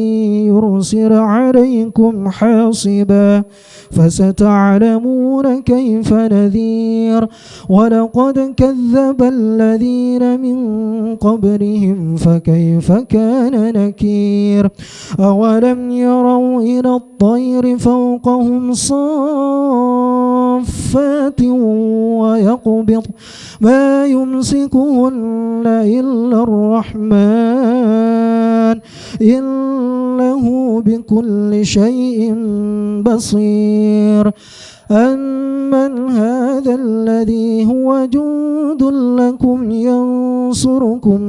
يرسل عليكم حاصبا فستعلمون كيف نذير ولقد كذب الذين من قبلهم فكيف كان نكير أولم يروا إلى الطير فوقهم صافات ويقبض ما يمسكهن إلا الرحمن إنه بكل شيء بصير أمن هذا الذي هو جند لكم ينصركم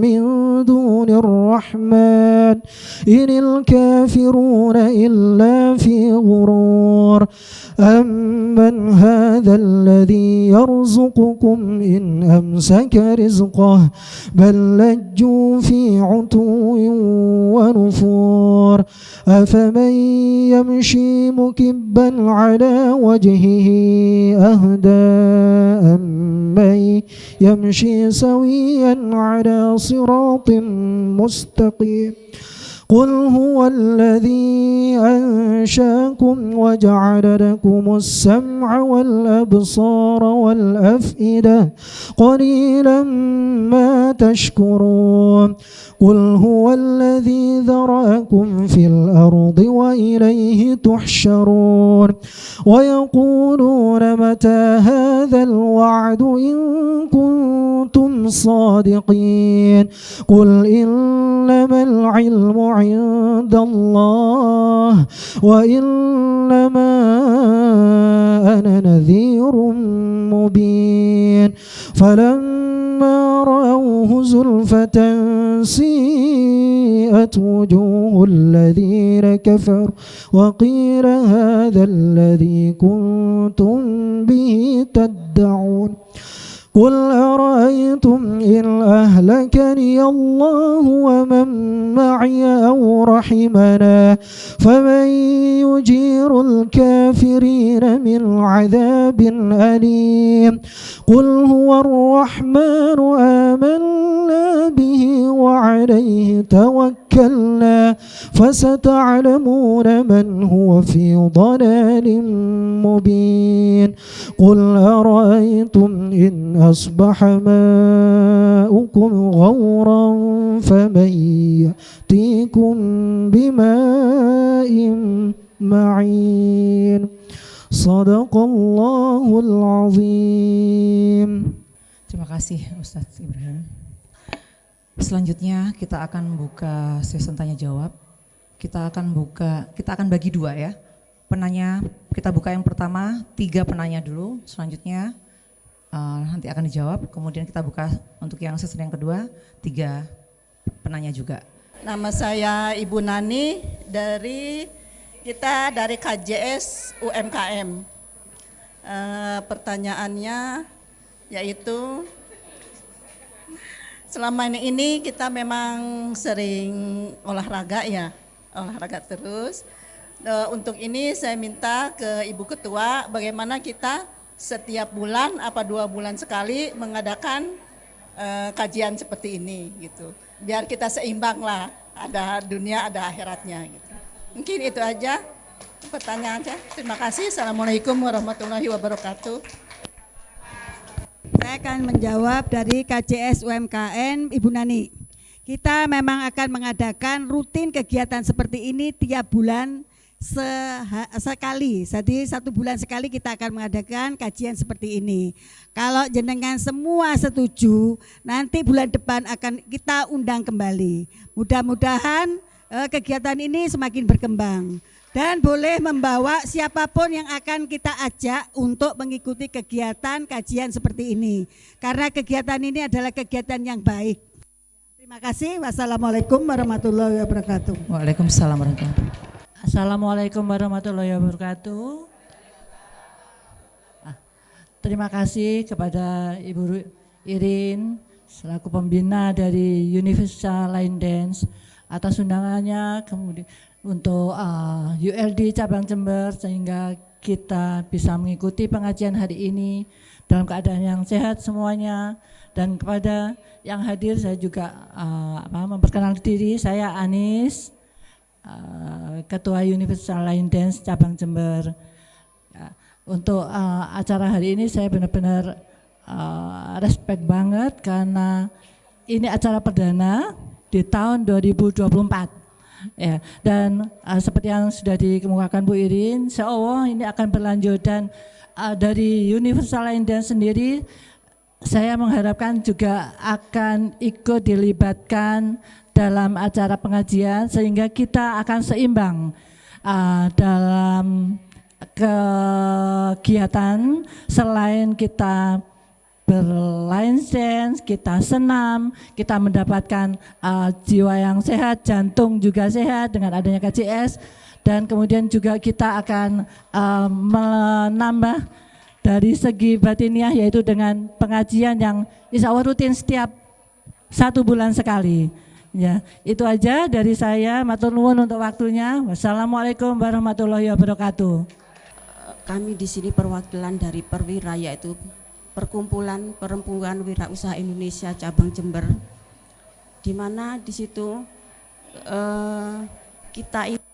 من دون الرحمن إن الكافرون إلا في غرور أمن هذا الذي يرزقكم إن أمسك رزقه بل لجوا في عتو ونفور أفمن يمشي مكبا على وجهه أهدى أمن يمشي سويا على صراط مستقيم قل هو الذي أنشاكم وجعل لكم السمع والأبصار والأفئدة قليلا ما تشكرون قل هو الذي ذرأكم في الأرض وإليه تحشرون ويقولون متى هذا الوعد إن كنتم صادقين قل إنما العلم عند الله وإنما أنا نذير مبين فلما رأوه زلفة سيئت وجوه الذين كفروا وقيل هذا الذي كنتم به تدعون قل أرأيتم إن أهلكني الله ومن معي أو رحمنا فمن يجير الكافرين من عذاب أليم قل هو الرحمن آمنا به وعليه توكلنا فستعلمون من هو في ضلال مبين قل أرأيتم إن أصبح ماؤكم غورا فمن يأتيكم بماء معين صدق الله العظيم. Terima kasih Ustadz Ibrahim. Selanjutnya kita akan buka sesi tanya jawab. Kita akan bagi dua ya. Penanya kita buka yang pertama 3 penanya dulu. Selanjutnya nanti akan dijawab. Kemudian kita buka untuk yang sesi yang kedua 3 penanya juga. Nama saya Ibu Nani dari KJS UMKM. Pertanyaannya yaitu selama ini kita memang sering olahraga terus. Untuk ini saya minta ke Ibu Ketua bagaimana kita setiap bulan 2 bulan sekali mengadakan kajian seperti ini gitu. Biar kita seimbang lah, ada dunia ada akhiratnya gitu. Mungkin itu aja pertanyaan saya. Terima kasih. Assalamualaikum warahmatullahi wabarakatuh. Saya akan menjawab dari KJS UMKM Ibu Nani. Kita memang akan mengadakan rutin kegiatan seperti ini tiap bulan sekali. Jadi 1 bulan sekali kita akan mengadakan kajian seperti ini. Kalau jenengan semua setuju, nanti bulan depan akan kita undang kembali. Mudah-mudahan kegiatan ini semakin berkembang. Dan boleh membawa siapapun yang akan kita ajak untuk mengikuti kegiatan kajian seperti ini. Karena kegiatan ini adalah kegiatan yang baik. Terima kasih. Wassalamualaikum warahmatullahi wabarakatuh. Waalaikumsalam warahmatullahi wabarakatuh. Assalamualaikum warahmatullahi wabarakatuh. Terima kasih kepada Ibu Irin selaku pembina dari Universal Line Dance atas undangannya, kemudian untuk ULD cabang Jember sehingga kita bisa mengikuti pengajian hari ini dalam keadaan yang sehat semuanya. Dan kepada yang hadir saya juga memperkenalkan diri, saya Anis, Ketua Universal Line Dance cabang Jember. Untuk acara hari ini saya benar-benar respect banget karena ini acara perdana di tahun 2024. Ya, dan seperti yang sudah dikemukakan Bu Irin, insyaallah ini akan berlanjut dan dari Universal Line Dance sendiri saya mengharapkan juga akan ikut dilibatkan dalam acara pengajian sehingga kita akan seimbang dalam kegiatan selain kita berline dance, kita senam, kita mendapatkan jiwa yang sehat, jantung juga sehat dengan adanya KJS, dan kemudian juga kita akan menambah dari segi batiniah yaitu dengan pengajian yang insya Allah rutin setiap 1 bulan sekali. Ya, itu aja dari saya. Matur nuwun untuk waktunya. Wassalamualaikum warahmatullahi wabarakatuh. Kami di sini perwakilan dari Perwira yaitu Perkumpulan Perempuan Wirausaha Indonesia cabang Jember, di mana di situ kita ini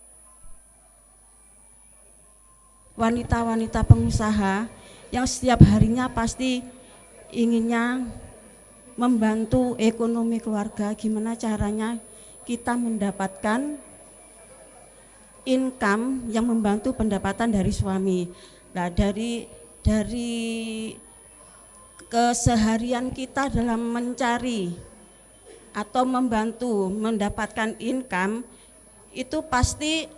wanita-wanita pengusaha yang setiap harinya pasti inginnya membantu ekonomi keluarga. Gimana caranya kita mendapatkan income yang membantu pendapatan dari suami. Nah, dari keseharian kita dalam mencari atau membantu mendapatkan income itu pasti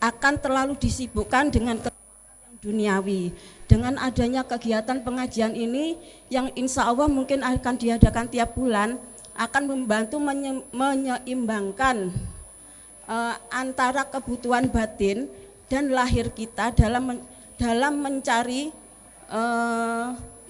akan terlalu disibukkan dengan kegiatan duniawi. Dengan adanya kegiatan pengajian ini yang insya Allah mungkin akan diadakan tiap bulan, akan membantu menyeimbangkan antara kebutuhan batin dan lahir kita dalam mencari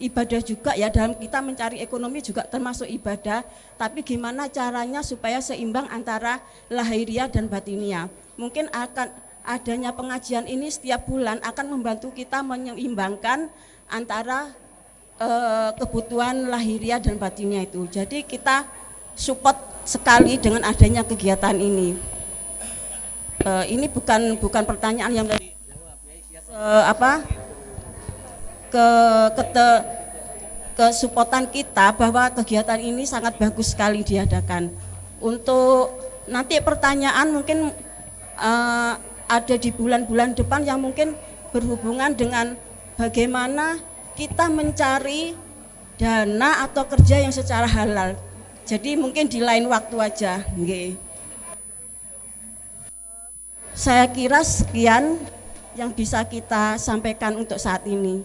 ibadah juga ya, dalam kita mencari ekonomi juga termasuk ibadah, tapi gimana caranya supaya seimbang antara lahiriah dan batiniah. Mungkin akan adanya pengajian ini setiap bulan akan membantu kita menyeimbangkan antara kebutuhan lahiriah dan batiniah itu. Jadi kita support sekali dengan adanya kegiatan ini. Ini bukan pertanyaan yang kesupportan kita bahwa kegiatan ini sangat bagus sekali diadakan. Untuk nanti pertanyaan mungkin ada di bulan-bulan depan yang mungkin berhubungan dengan bagaimana kita mencari dana atau kerja yang secara halal. Jadi mungkin di lain waktu aja. Saya kira sekian yang bisa kita sampaikan untuk saat ini.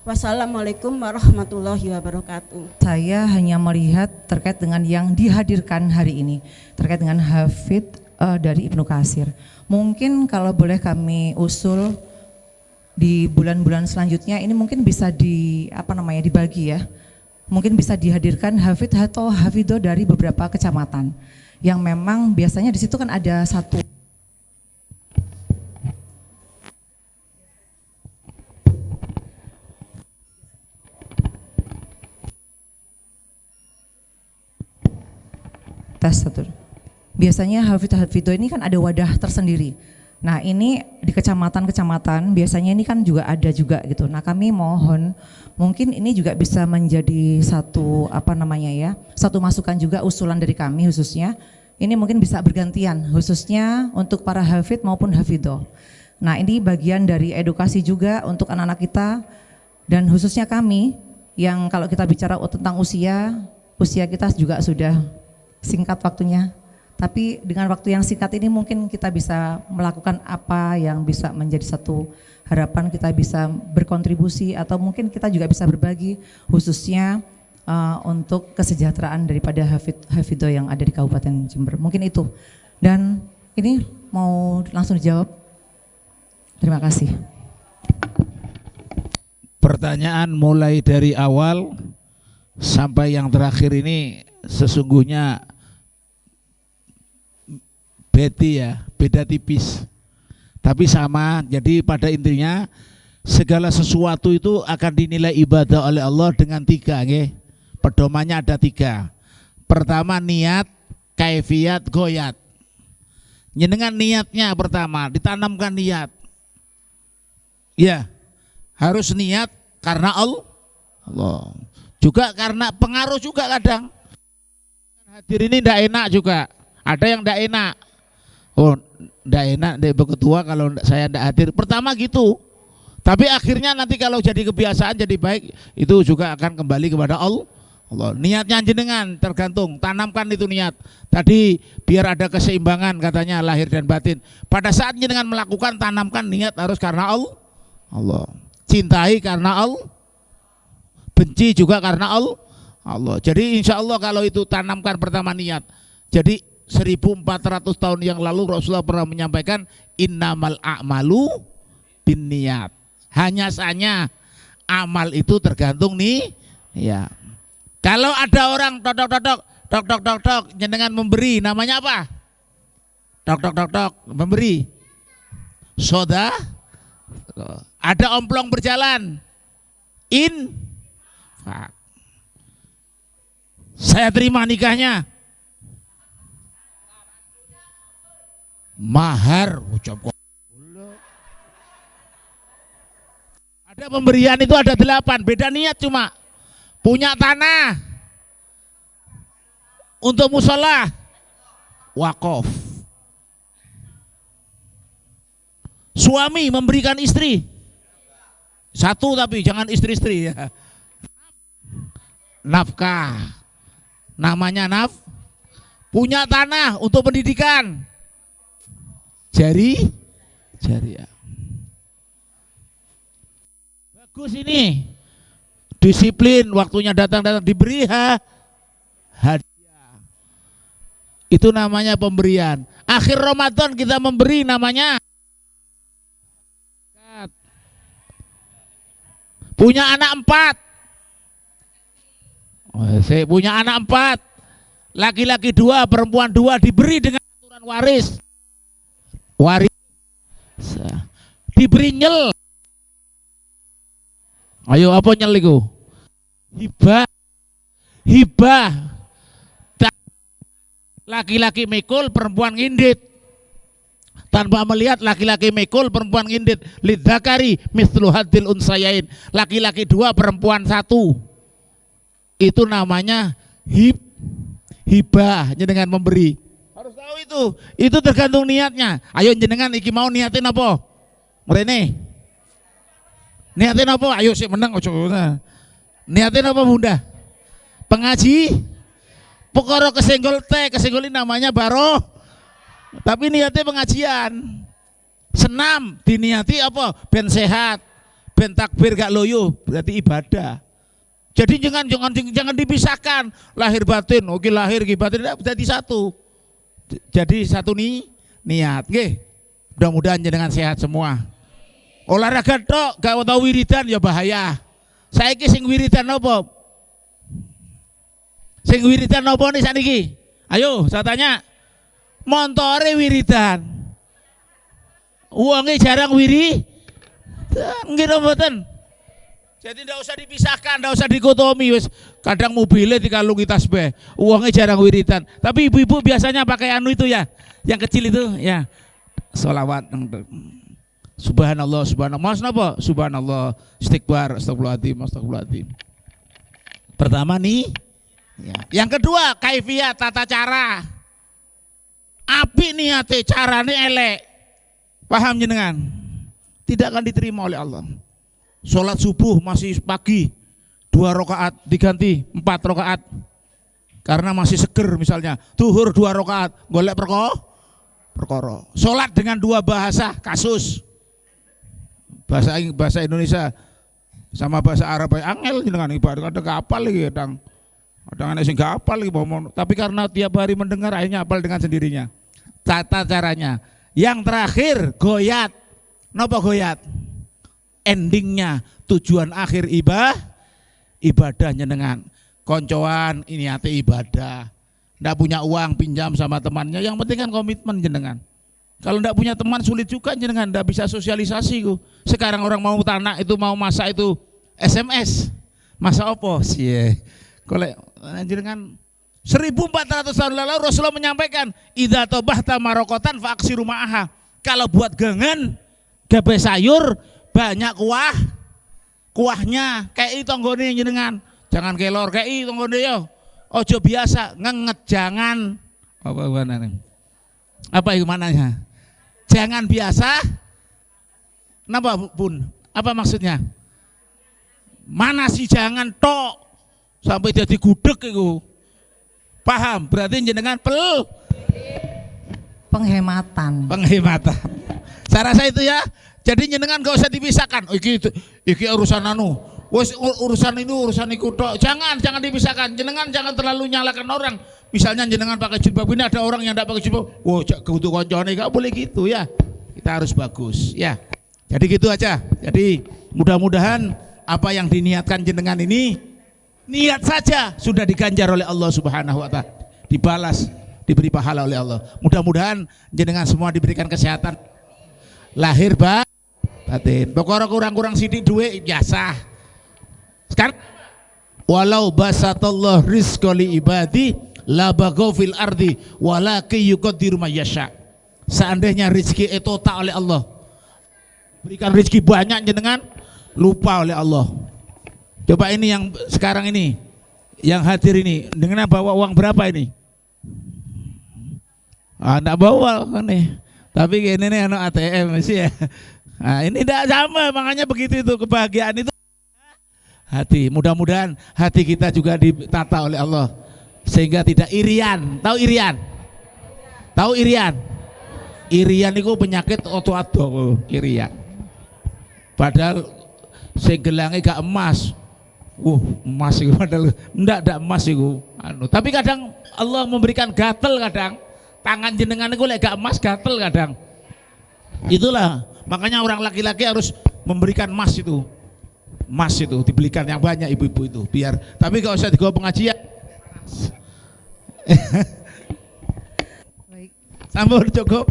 Wassalamualaikum warahmatullahi wabarakatuh. Saya hanya melihat terkait dengan yang dihadirkan hari ini, terkait dengan hafid dari Ibnu Katsir. Mungkin kalau boleh kami usul di bulan-bulan selanjutnya ini mungkin bisa dibagi ya. Mungkin bisa dihadirkan hafid atau hafidoh dari beberapa kecamatan yang memang biasanya di situ kan ada satu satu. Biasanya hafidoh ini kan ada wadah tersendiri. Nah ini di kecamatan-kecamatan biasanya ini kan juga ada juga gitu. Nah kami mohon mungkin ini juga bisa menjadi satu satu masukan juga usulan dari kami khususnya. Ini mungkin bisa bergantian khususnya untuk para hafid maupun hafidoh. Nah ini bagian dari edukasi juga untuk anak-anak kita dan khususnya kami yang kalau kita bicara tentang usia kita juga sudah singkat waktunya. Tapi dengan waktu yang singkat ini mungkin kita bisa melakukan apa yang bisa menjadi satu harapan, kita bisa berkontribusi atau mungkin kita juga bisa berbagi khususnya untuk kesejahteraan daripada hafidoh yang ada di Kabupaten Jember. Mungkin itu. Dan ini mau langsung dijawab. Terima kasih. Pertanyaan mulai dari awal sampai yang terakhir ini sesungguhnya beda tipis, tapi sama. Jadi pada intinya segala sesuatu itu akan dinilai ibadah oleh Allah dengan 3, nggih. Pedomannya ada 3. Pertama niat, kaifiat, goyat. Nyenengan niatnya pertama, ditanamkan niat. Ya, harus niat karena Allah. Juga karena pengaruh juga kadang. Hadir ini ndak enak juga. Ada yang ndak enak. Oh, ndak enak deh Ketua kalau saya ndak hadir. Pertama gitu. Tapi akhirnya nanti kalau jadi kebiasaan jadi baik, itu juga akan kembali kepada Allah. Niatnya jenengan tergantung, tanamkan itu niat. Tadi biar ada keseimbangan katanya lahir dan batin. Pada saat jenengan melakukan, tanamkan niat harus karena Allah. Cintai karena Allah. Benci juga karena Allah. Jadi insya Allah kalau itu tanamkan pertama niat. Jadi 1400 tahun yang lalu Rasulullah pernah menyampaikan innamal a'malu binniyat. Hanya saja amal itu tergantung nih ya. Kalau ada orang tok jenengan memberi, namanya apa? Tok memberi. Soda. Ada omplong berjalan. Saya terima nikahnya. mahar, ucap ada pemberian itu ada 8, beda niat cuma punya tanah untuk musola, wakaf. Suami memberikan istri satu, tapi jangan istri-istri ya. Nafkah, namanya punya tanah untuk pendidikan, jariah. Bagus ini, disiplin, waktunya datang diberi hadiah. Itu namanya pemberian. Akhir Ramadan kita memberi, namanya punya anak 4. Saya punya anak 4, laki-laki 2, perempuan 2, diberi dengan aturan waris. Diberi nyel. Ayo, apa nyel itu? Hibah. Laki-laki mikul, perempuan ngindit. Tanpa melihat, laki-laki mikul, perempuan ngindit. Lidzakari mithlu hadzil unsayain. Laki-laki 2, perempuan 1. Itu namanya hibah, jenengan memberi. Harus tahu itu tergantung niatnya. Ayo jenengan iki mau niatin apa? Mrene. Niatin apa? Ayo sik meneng ojo. Niatin apa Bunda? Pengaji. Perkara kesenggol kesenggol ini namanya baroh. Tapi niatnya pengajian. Senam diniati apa? Ben sehat, ben takbir gak loyo, berarti ibadah. Jadi jangan dipisahkan lahir batin. Oke, lahir batin jadi satu. Jadi satu niat. Nggih. Mudah-mudahan jenengan sehat semua. Olahraga tok gak tau wiridan ya bahaya. Saiki sing wiridan apa? Sing wiridan apa nih saniki? Ayo saya tanya. Montore wiridan. Uangnya jarang nggih mboten. Jadi tidak usah dipisahkan, tidak usah dikotomi. Kadang mobilnya dikalungi tasbih, uangnya jarang wiridan. Tapi ibu-ibu biasanya pakai anu itu ya, yang kecil itu ya, sholawat. Subhanallah, subhanallah. Mas napa? Subhanallah, istighfar, astagfirullahaladzim. Pertama nih, ya. Yang kedua kaifiyat, tata cara. Api niate, carane elek. Paham jenengan? Tidak akan diterima oleh Allah. Sholat subuh masih pagi 2 rakaat diganti 4 rakaat karena masih seger misalnya. Zuhur 2 rakaat golek perkara. Sholat dengan 2 bahasa kasus. Bahasa Indonesia sama bahasa Arab angel jenengan ibarat kadang hafal lagi kadang ana sing gak hafal lagi tapi karena tiap hari mendengar akhirnya hafal dengan sendirinya. Tata caranya. Yang terakhir goyat. Napa goyat? Endingnya tujuan akhir ibadah jenengan. Koncoan ini hati ibadah. Ndak punya uang pinjam sama temannya. Yang penting kan komitmen jenengan. Kalau ndak punya teman sulit juga jenengan, ndak bisa sosialisasi ku. Sekarang orang mau tanah itu mau masak itu SMS. Masa opo sih? Kolek jenengan 1400 tahun lalu Rasulullah menyampaikan idza tabahta marokotan fa aksiru ma'aha. Kalau buat gengen gabe sayur banyak kuahnya kayak itu tonggone jenengan. Jangan kelor kayak itu tonggone yo. Ojo biasa ngenget jangan apa itu mananya? Jangan biasa. Kenapa Bun? Apa maksudnya? Mana sih jangan tok sampai jadi gudeg itu. Paham? Berarti jenengan penghematan. Saya rasa itu ya. Jadi jenengan gak usah dipisahkan. Iki urusan anu. Urusan itu tok. Jangan dipisahkan. Jenengan jangan terlalu nyalakan orang. Misalnya jenengan pakai jilbab ini ada orang yang tidak pakai jilbab. Wah, kudu koncone gak boleh gitu ya. Kita harus bagus ya. Jadi gitu aja. Jadi mudah-mudahan apa yang diniatkan jenengan ini niat saja sudah diganjar oleh Allah Subhanahu wa taala. Dibalas, diberi pahala oleh Allah. Mudah-mudahan jenengan semua diberikan kesehatan lahir batin. Pokoknya kurang-kurang sidik duit biasa. Sekarang walau basatallah rizqa li ibadi la baghaw fil ardi walakin yuqaddiru may yasha. Seandainya rezeki itu tak oleh Allah, berikan rezeki banyak jenengan lupa oleh Allah. Coba ini yang sekarang ini, yang hadir ini, dengan bawa uang berapa ini? Enggak bawa kan nih. Tapi ini nih anak ATM sih ya. Nah, ini tidak sama, makanya begitu itu kebahagiaan itu hati. Mudah-mudahan hati kita juga ditata oleh Allah sehingga tidak irian. Tahu irian? Tahu irian? Irian itu penyakit oto-ato, irian. Padahal segelange gak emas. Emas itu padahal enggak emas itu. Tapi kadang Allah memberikan gatel kadang. Tangan jenengan itu lek gak emas gatel kadang. Itulah makanya orang laki-laki harus memberikan emas itu. Emas itu dibelikan yang banyak ibu-ibu itu biar, tapi gak usah digawa pengajian. Sambung cukup.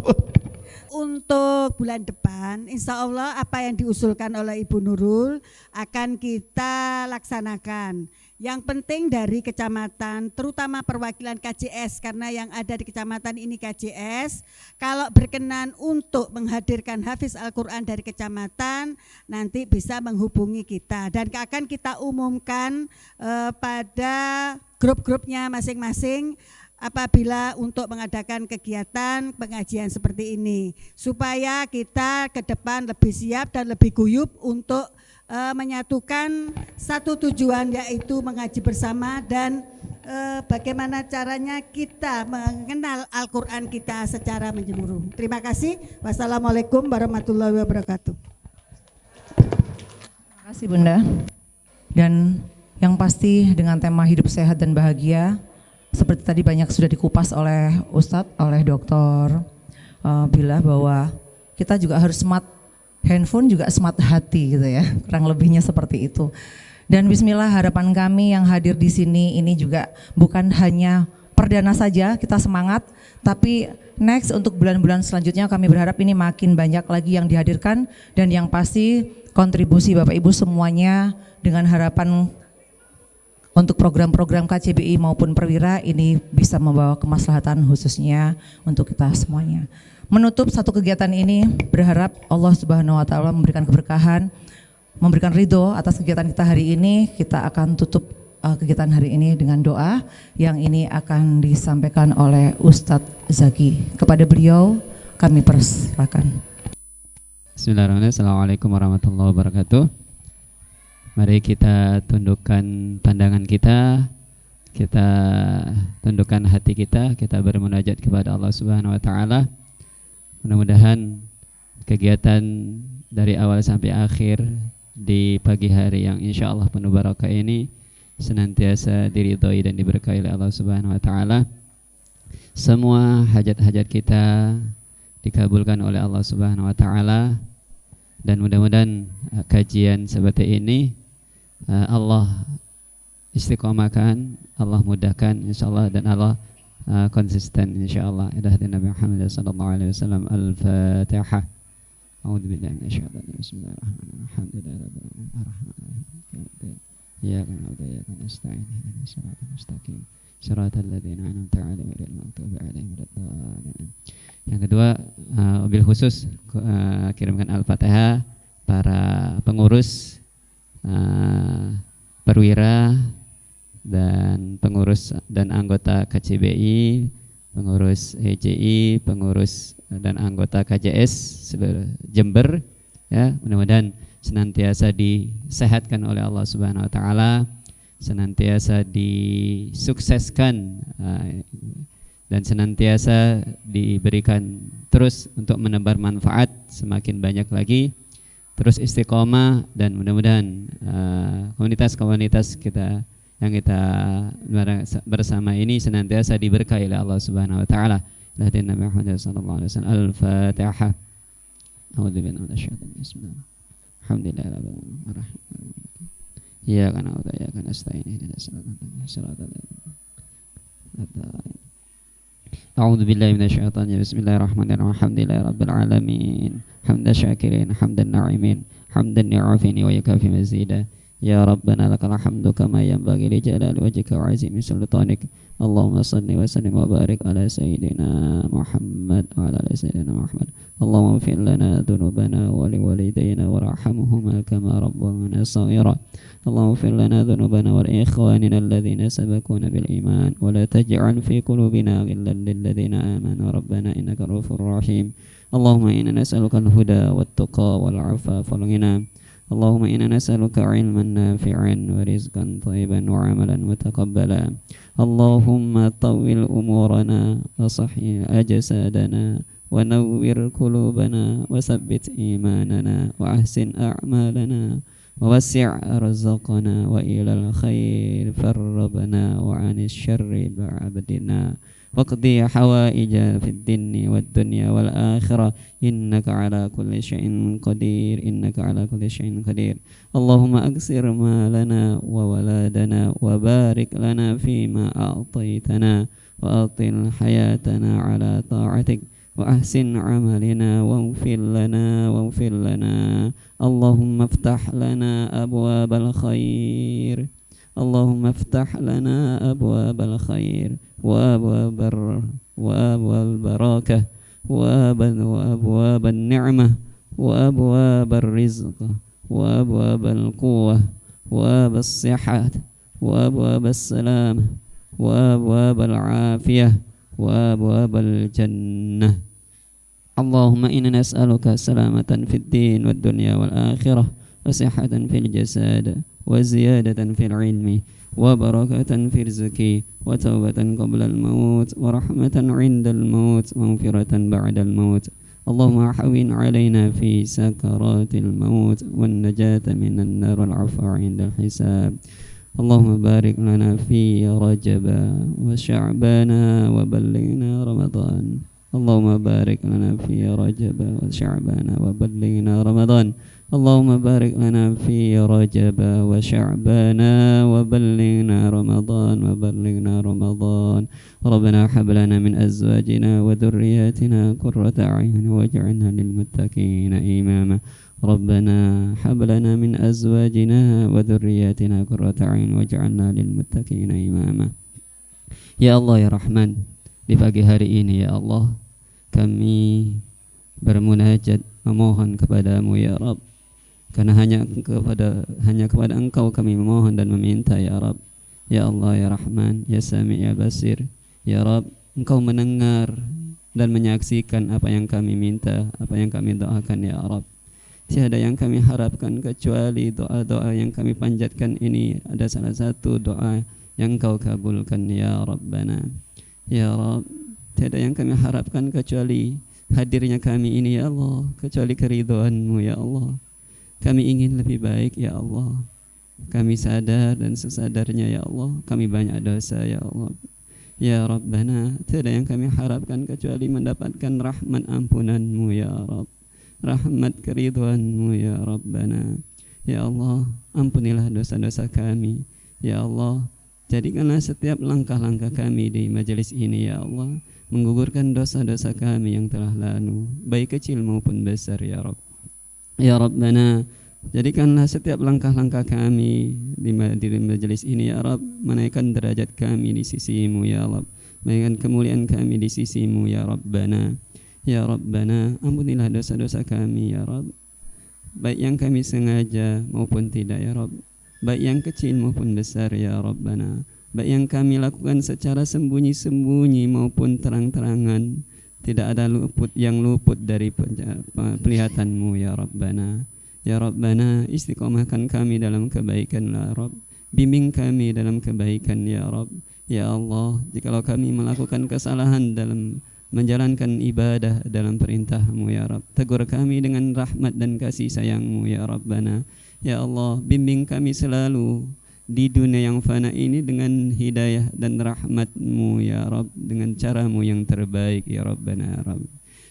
Untuk bulan depan, insya Allah apa yang diusulkan oleh Ibu Nurul akan kita laksanakan. Yang penting dari kecamatan, terutama perwakilan KJS, karena yang ada di kecamatan ini KJS, kalau berkenan untuk menghadirkan Hafiz Al-Quran dari kecamatan, nanti bisa menghubungi kita dan akan kita umumkan pada grup-grupnya masing-masing apabila untuk mengadakan kegiatan pengajian seperti ini, supaya kita ke depan lebih siap dan lebih guyup untuk menyatukan satu tujuan, yaitu mengaji bersama dan bagaimana caranya kita mengenal Al-Quran kita secara menyeluruh. Terima kasih. Wassalamualaikum warahmatullahi wabarakatuh. Terima kasih Bunda. Dan yang pasti dengan tema hidup sehat dan bahagia, seperti tadi banyak sudah dikupas oleh Ustadz, oleh Dokter Bila, bahwa kita juga harus smart handphone, juga smart hati gitu ya, kurang lebihnya seperti itu. Dan bismillah, harapan kami yang hadir di sini ini juga bukan hanya perdana saja kita semangat, tapi next untuk bulan-bulan selanjutnya kami berharap ini makin banyak lagi yang dihadirkan, dan yang pasti kontribusi Bapak Ibu semuanya dengan harapan untuk program-program KCBI maupun Perwira ini bisa membawa kemaslahatan khususnya untuk kita semuanya. Menutup satu kegiatan ini, berharap Allah Subhanahu wa Ta'ala memberikan keberkahan, memberikan ridho atas kegiatan kita hari ini. Kita akan tutup kegiatan hari ini dengan doa yang ini akan disampaikan oleh Ustadz Zaki. Kepada beliau kami persilakan. Bismillahirrahmanirrahim. Assalamualaikum warahmatullahi wabarakatuh. Mari kita tundukkan pandangan kita tundukkan hati kita bermunajat kepada Allah Subhanahu wa Ta'ala. Mudah-mudahan kegiatan dari awal sampai akhir di pagi hari yang insya Allah penuh barakah ini senantiasa diridhoi dan diberkahi oleh Allah Subhanahu wa Ta'ala. Semua hajat-hajat kita dikabulkan oleh Allah Subhanahu wa Ta'ala, dan mudah-mudahan kajian seperti ini Allah istiqomahkan, Allah mudahkan insyaallah, dan Allah konsisten insyaallah. Ila Nabi Muhammad sallallahu alaihi wasallam. Al-Fatihah. A'udzu billahi minasyaitonir rajim. Bismillahirrahmanirrahim. Alhamdulillahirabbil alamin. Iyyaka na'budu wa iyyaka nasta'in. Ihdinas siratal mustaqim. Shiratal ladzina an'amta 'alaihim ghairil maghdubi alaihim waladdallin. Yang kedua, wabil khusus kirimkan Al-Fatihah para pengurus Perwira dan pengurus dan anggota KCBI, pengurus EJI, pengurus dan anggota KJS seluruh Jember ya, mudah-mudahan senantiasa disehatkan oleh Allah Subhanahu wa Ta'ala, senantiasa disukseskan dan senantiasa diberikan terus untuk menebar manfaat semakin banyak lagi, terus istiqomah, dan mudah-mudahan komunitas-komunitas kita yang kita bersama ini senantiasa diberkahi oleh Allah Subhanahu wa Ta'ala. Nabi Muhammad sallallahu alaihi wasallam. Al-Fatihah. A'udzu billahi minasyaitonir rajim. Alhamdulillahirabbil alamin. Iyyaka na'budu wa iyyaka nasta'in. Ihdinas siratal mustaqim. A'udzu billahi minasyaitonir rajim. Bismillahirrahmanirrahim. Alhamdulillahirabbil alamin. Hamdan syakirin, hamdan na'imin, hamdan ni'afini wa yakafi mazida. Ya Rabbana lakal hamdu kama yanbaghi li jalali wajhika wa 'azimi sultanik. Allahumma salli wa sallim wa barik ala sayyidina Muhammad wa ala ali sayyidina Muhammad. Allahumma ighfir lana dhunubana wa li walidayna warhamhuma kama rabbawna shaghira. Allahumma ighfir lana dhunubana wa li ikhwanina alladhina sabaquna bil iman wa la taj'al fi qulubina ghillan lil ladzina amanu rabbana innaka ra'ufur rahim. Allahumma inna nas'aluka al-huda wat-tuqa wal 'afafa wal ghina. Allahumma inna nas'aluka 'ilman nafi'an wa rizqan thayyiban wa 'amalan mutaqabbala. Allahumma tawwil umurana wa sahih ajsadana wa nawwir qulubana wa tsabbit imanana wa ahsin a'malana wa wasi' arzaqana wa ilal khair farrabna wa 'anil syarri ba'abdina. Waqdi hawaija fid dinni wad dunya wal akhirah innaka ala kulli syai'in qadir Allahumma aksir malana wa waladana wa barik lana fima a'taytana wa atil hayatana ala ta'atik wa ahsin amalina waghfir lana Allahumma iftah lana abwabal khair Allahumma iftah lana abwabal khair wa abwabal barakah wa abwabal ni'mah wa abwabal rizq wa abwabal quwwah wa abwabas sihat wa abwabas salam wa abwabal afiyah wa abwabal jannah. Allahumma inna nas'aluka salamatan fid din wad dunya wal akhirah wa sihhatan fil jasad wa ziyadatan fil ilmi wa barakatan fil rizqi wa tawbatan qabla al maut wa rahmatan 'inda al maut wa maghfiratan ba'da al maut. Allahumma hawwin 'alaina fi sakaratil maut wan najata minan nar wal 'afwa 'inda al hisab. Allahumma barik lana fi Rajab wa Sya'ban wa ballighna Ramadan. Allahumma barik lana fi Rajab wa Sya'ban wa ballighna Ramadan. Allahumma barik lana fi Rajab wa Sya'ban wa ballighna Ramadan Rabbana hab lana min azwajina wa dhurriyyatina qurrata a'yun waj'alna lil muttaqina imama. Rabbana hab lana min azwajina wa dhurriyyatina qurrata a'yun waj'alna lil muttaqina imama. Ya Allah ya Rahman, di pagi hari ini ya Allah kami bermunajat memohon kepadamu ya Rabb, karena hanya kepada Engkau kami memohon dan meminta ya Rabb. Ya Allah ya Rahman, ya Sami' ya Basir, ya Rabb, Engkau mendengar dan menyaksikan apa yang kami minta, apa yang kami doakan ya Rabb. Tiada yang kami harapkan kecuali doa-doa yang kami panjatkan ini ada salah satu doa yang Engkau kabulkan ya Rabbana. Ya Rabb, tiada yang kami harapkan kecuali hadirnya kami ini ya Allah, kecuali keridhaan-Mu ya Allah. Kami ingin lebih baik ya Allah. Kami sadar dan sesadarnya ya Allah kami banyak dosa ya Allah. Ya Rabbana, tiada yang kami harapkan kecuali mendapatkan rahmat ampunan-Mu ya Rabb, rahmat keridhaan-Mu ya Rabbana. Ya Allah, ampunilah dosa-dosa kami ya Allah. Jadikanlah setiap langkah-langkah kami di majelis ini ya Allah menggugurkan dosa-dosa kami yang telah lalu, baik kecil maupun besar ya Rabb. Ya Rabbana, jadikanlah setiap langkah-langkah kami di majelis ini ya Rabb menaikkan derajat kami di sisi-Mu ya Rabb, menaikkan kemuliaan kami di sisi-Mu ya Rabbana. Ya Rabbana, ampunilah dosa-dosa kami ya Rabb, baik yang kami sengaja maupun tidak ya Rabb, baik yang kecil maupun besar ya Rabbana, baik yang kami lakukan secara sembunyi-sembunyi maupun terang-terangan. Tidak ada yang luput dari pelihatan-Mu ya Rabbana. Ya Rabbana, istiqomahkan kami dalam kebaikan ya Rabb, bimbing kami dalam kebaikan ya Rabb. Ya Allah, jikalau kami melakukan kesalahan dalam menjalankan ibadah dalam perintah-Mu ya Rabb, tegur kami dengan rahmat dan kasih sayang-Mu ya Rabbana. Ya Allah, bimbing kami selalu di dunia yang fana ini dengan hidayah dan rahmat-Mu ya Rabb, dengan cara-Mu yang terbaik ya Rabbana ya Rabb.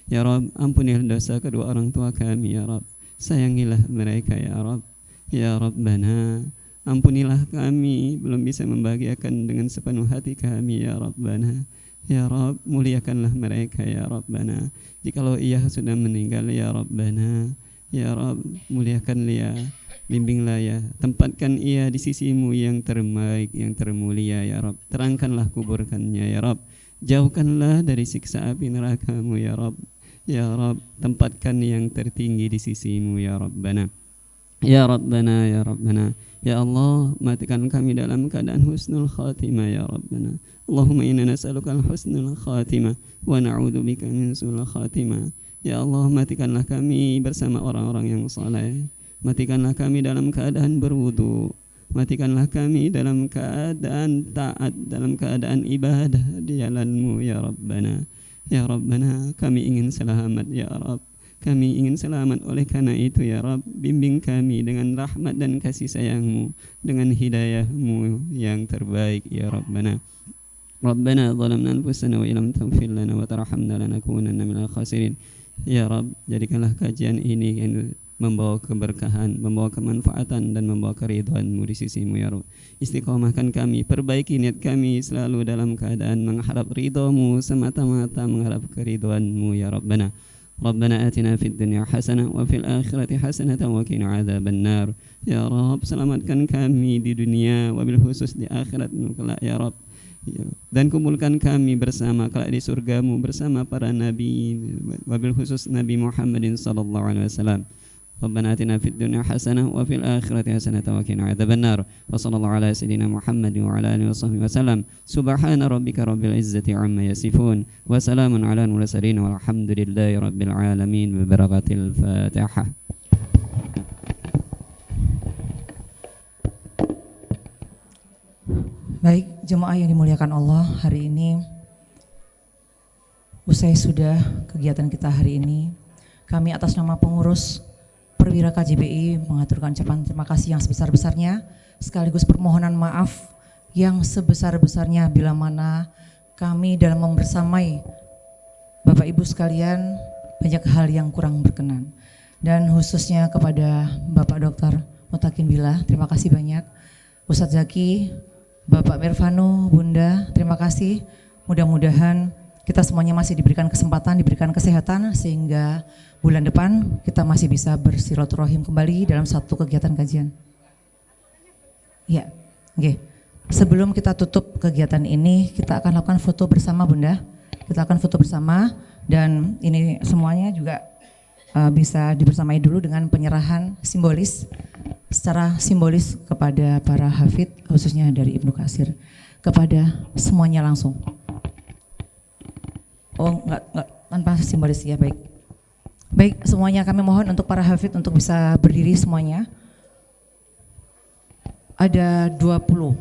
Ya Rabb, ampunilah dosa kedua orang tua kami ya Rabb, sayangilah mereka ya Rabb. Ya Rabbana, ampunilah kami belum bisa membahagiakan dengan sepenuh hati kami ya Rabbana. Ya Rabb, muliakanlah mereka ya Rabbana. Jikalau ia sudah meninggal ya Rabbana, ya Rabb, muliakan dia Bimbinglah ya, tempatkan ia di sisimu yang terbaik, yang termulia ya Rabb. Terangkanlah kuburkannya ya Rabb. Jauhkanlah dari siksa api nerakamu ya Rabb. Ya Rabb, tempatkan yang tertinggi di sisimu ya Rabbana. Ya Rabbana, ya Rabbana. Ya Allah, matikan kami dalam keadaan husnul khatimah ya Rabbana. Allahumma inna nas'aluka husnul khatimah wa na'udzubika min su'il khatimah. Ya Allah, matikanlah kami bersama orang-orang yang saleh. Matikanlah kami dalam keadaan berwudu. Matikanlah kami dalam keadaan taat, dalam keadaan ibadah di jalan-Mu ya Rabbana. Ya Rabbana, kami ingin selamat ya Rabb. Kami ingin selamat, oleh karena itu ya Rabb, bimbing kami dengan rahmat dan kasih sayang-Mu, dengan hidayah-Mu yang terbaik ya Rabbana. Rabbana zalamna anfusana wa illam taghfir lana wa tarhamna lanakunanna minal khasirin. Ya Rabb, jadikanlah kajian ini yang membawa keberkahan, membawa kemanfaatan dan membawa keridhaan-Mu di sisi-Mu ya Rabb. Istiqomahkan kami, perbaiki niat kami selalu dalam keadaan mengharap ridha-Mu, semata-mata mengharap keridhaan-Mu ya Rabbana. Rabbana atina fid dunya hasanah wa fil akhirati hasanah wa qina adzabannar. Ya Rabb, selamatkan kami di dunia wabil khusus di akhirat kelak ya Rabb. Dan kumpulkan kami bersama kelak di surga-Mu bersama para nabi, wabil khusus Nabi Muhammadin sallallahu alaihi wasallam. Rabbana atina fid dunya hasanah wa fil akhirati hasanah wa qina adzabannar. Wa sallallahu ala sayyidina Muhammadin wa ala alihi washabbihi wasallam. Subhana rabbika rabbil izzati amma yasifun wa salamun ala mursalin walhamdulillahi rabbil alamin. Bi barakatil Fatihah. Baik, jemaah yang dimuliakan Allah, hari ini usai sudah kegiatan kita hari ini, kami atas nama pengurus Perwira KJBI mengaturkan ucapan terima kasih yang sebesar-besarnya, sekaligus permohonan maaf yang sebesar-besarnya bila mana kami dalam membersamai Bapak Ibu sekalian banyak hal yang kurang berkenan. Dan khususnya kepada Bapak Dr. Mutakin Billah, terima kasih banyak. Ustadz Zaki, Bapak Mirvano, Bunda, terima kasih. Mudah-mudahan kita semuanya masih diberikan kesempatan, diberikan kesehatan sehingga bulan depan kita masih bisa bersilaturahim kembali dalam satu kegiatan kajian. Ya, oke. Sebelum kita tutup kegiatan ini, kita akan lakukan foto bersama Bunda. Kita akan foto bersama dan ini semuanya juga bisa dibersamai dulu dengan penyerahan simbolis, secara simbolis kepada para hafid khususnya dari Ibnu Katsir, kepada semuanya langsung. Oh enggak tanpa simbolis ya, baik. Baik, semuanya kami mohon untuk para hafid untuk bisa berdiri semuanya. Ada 20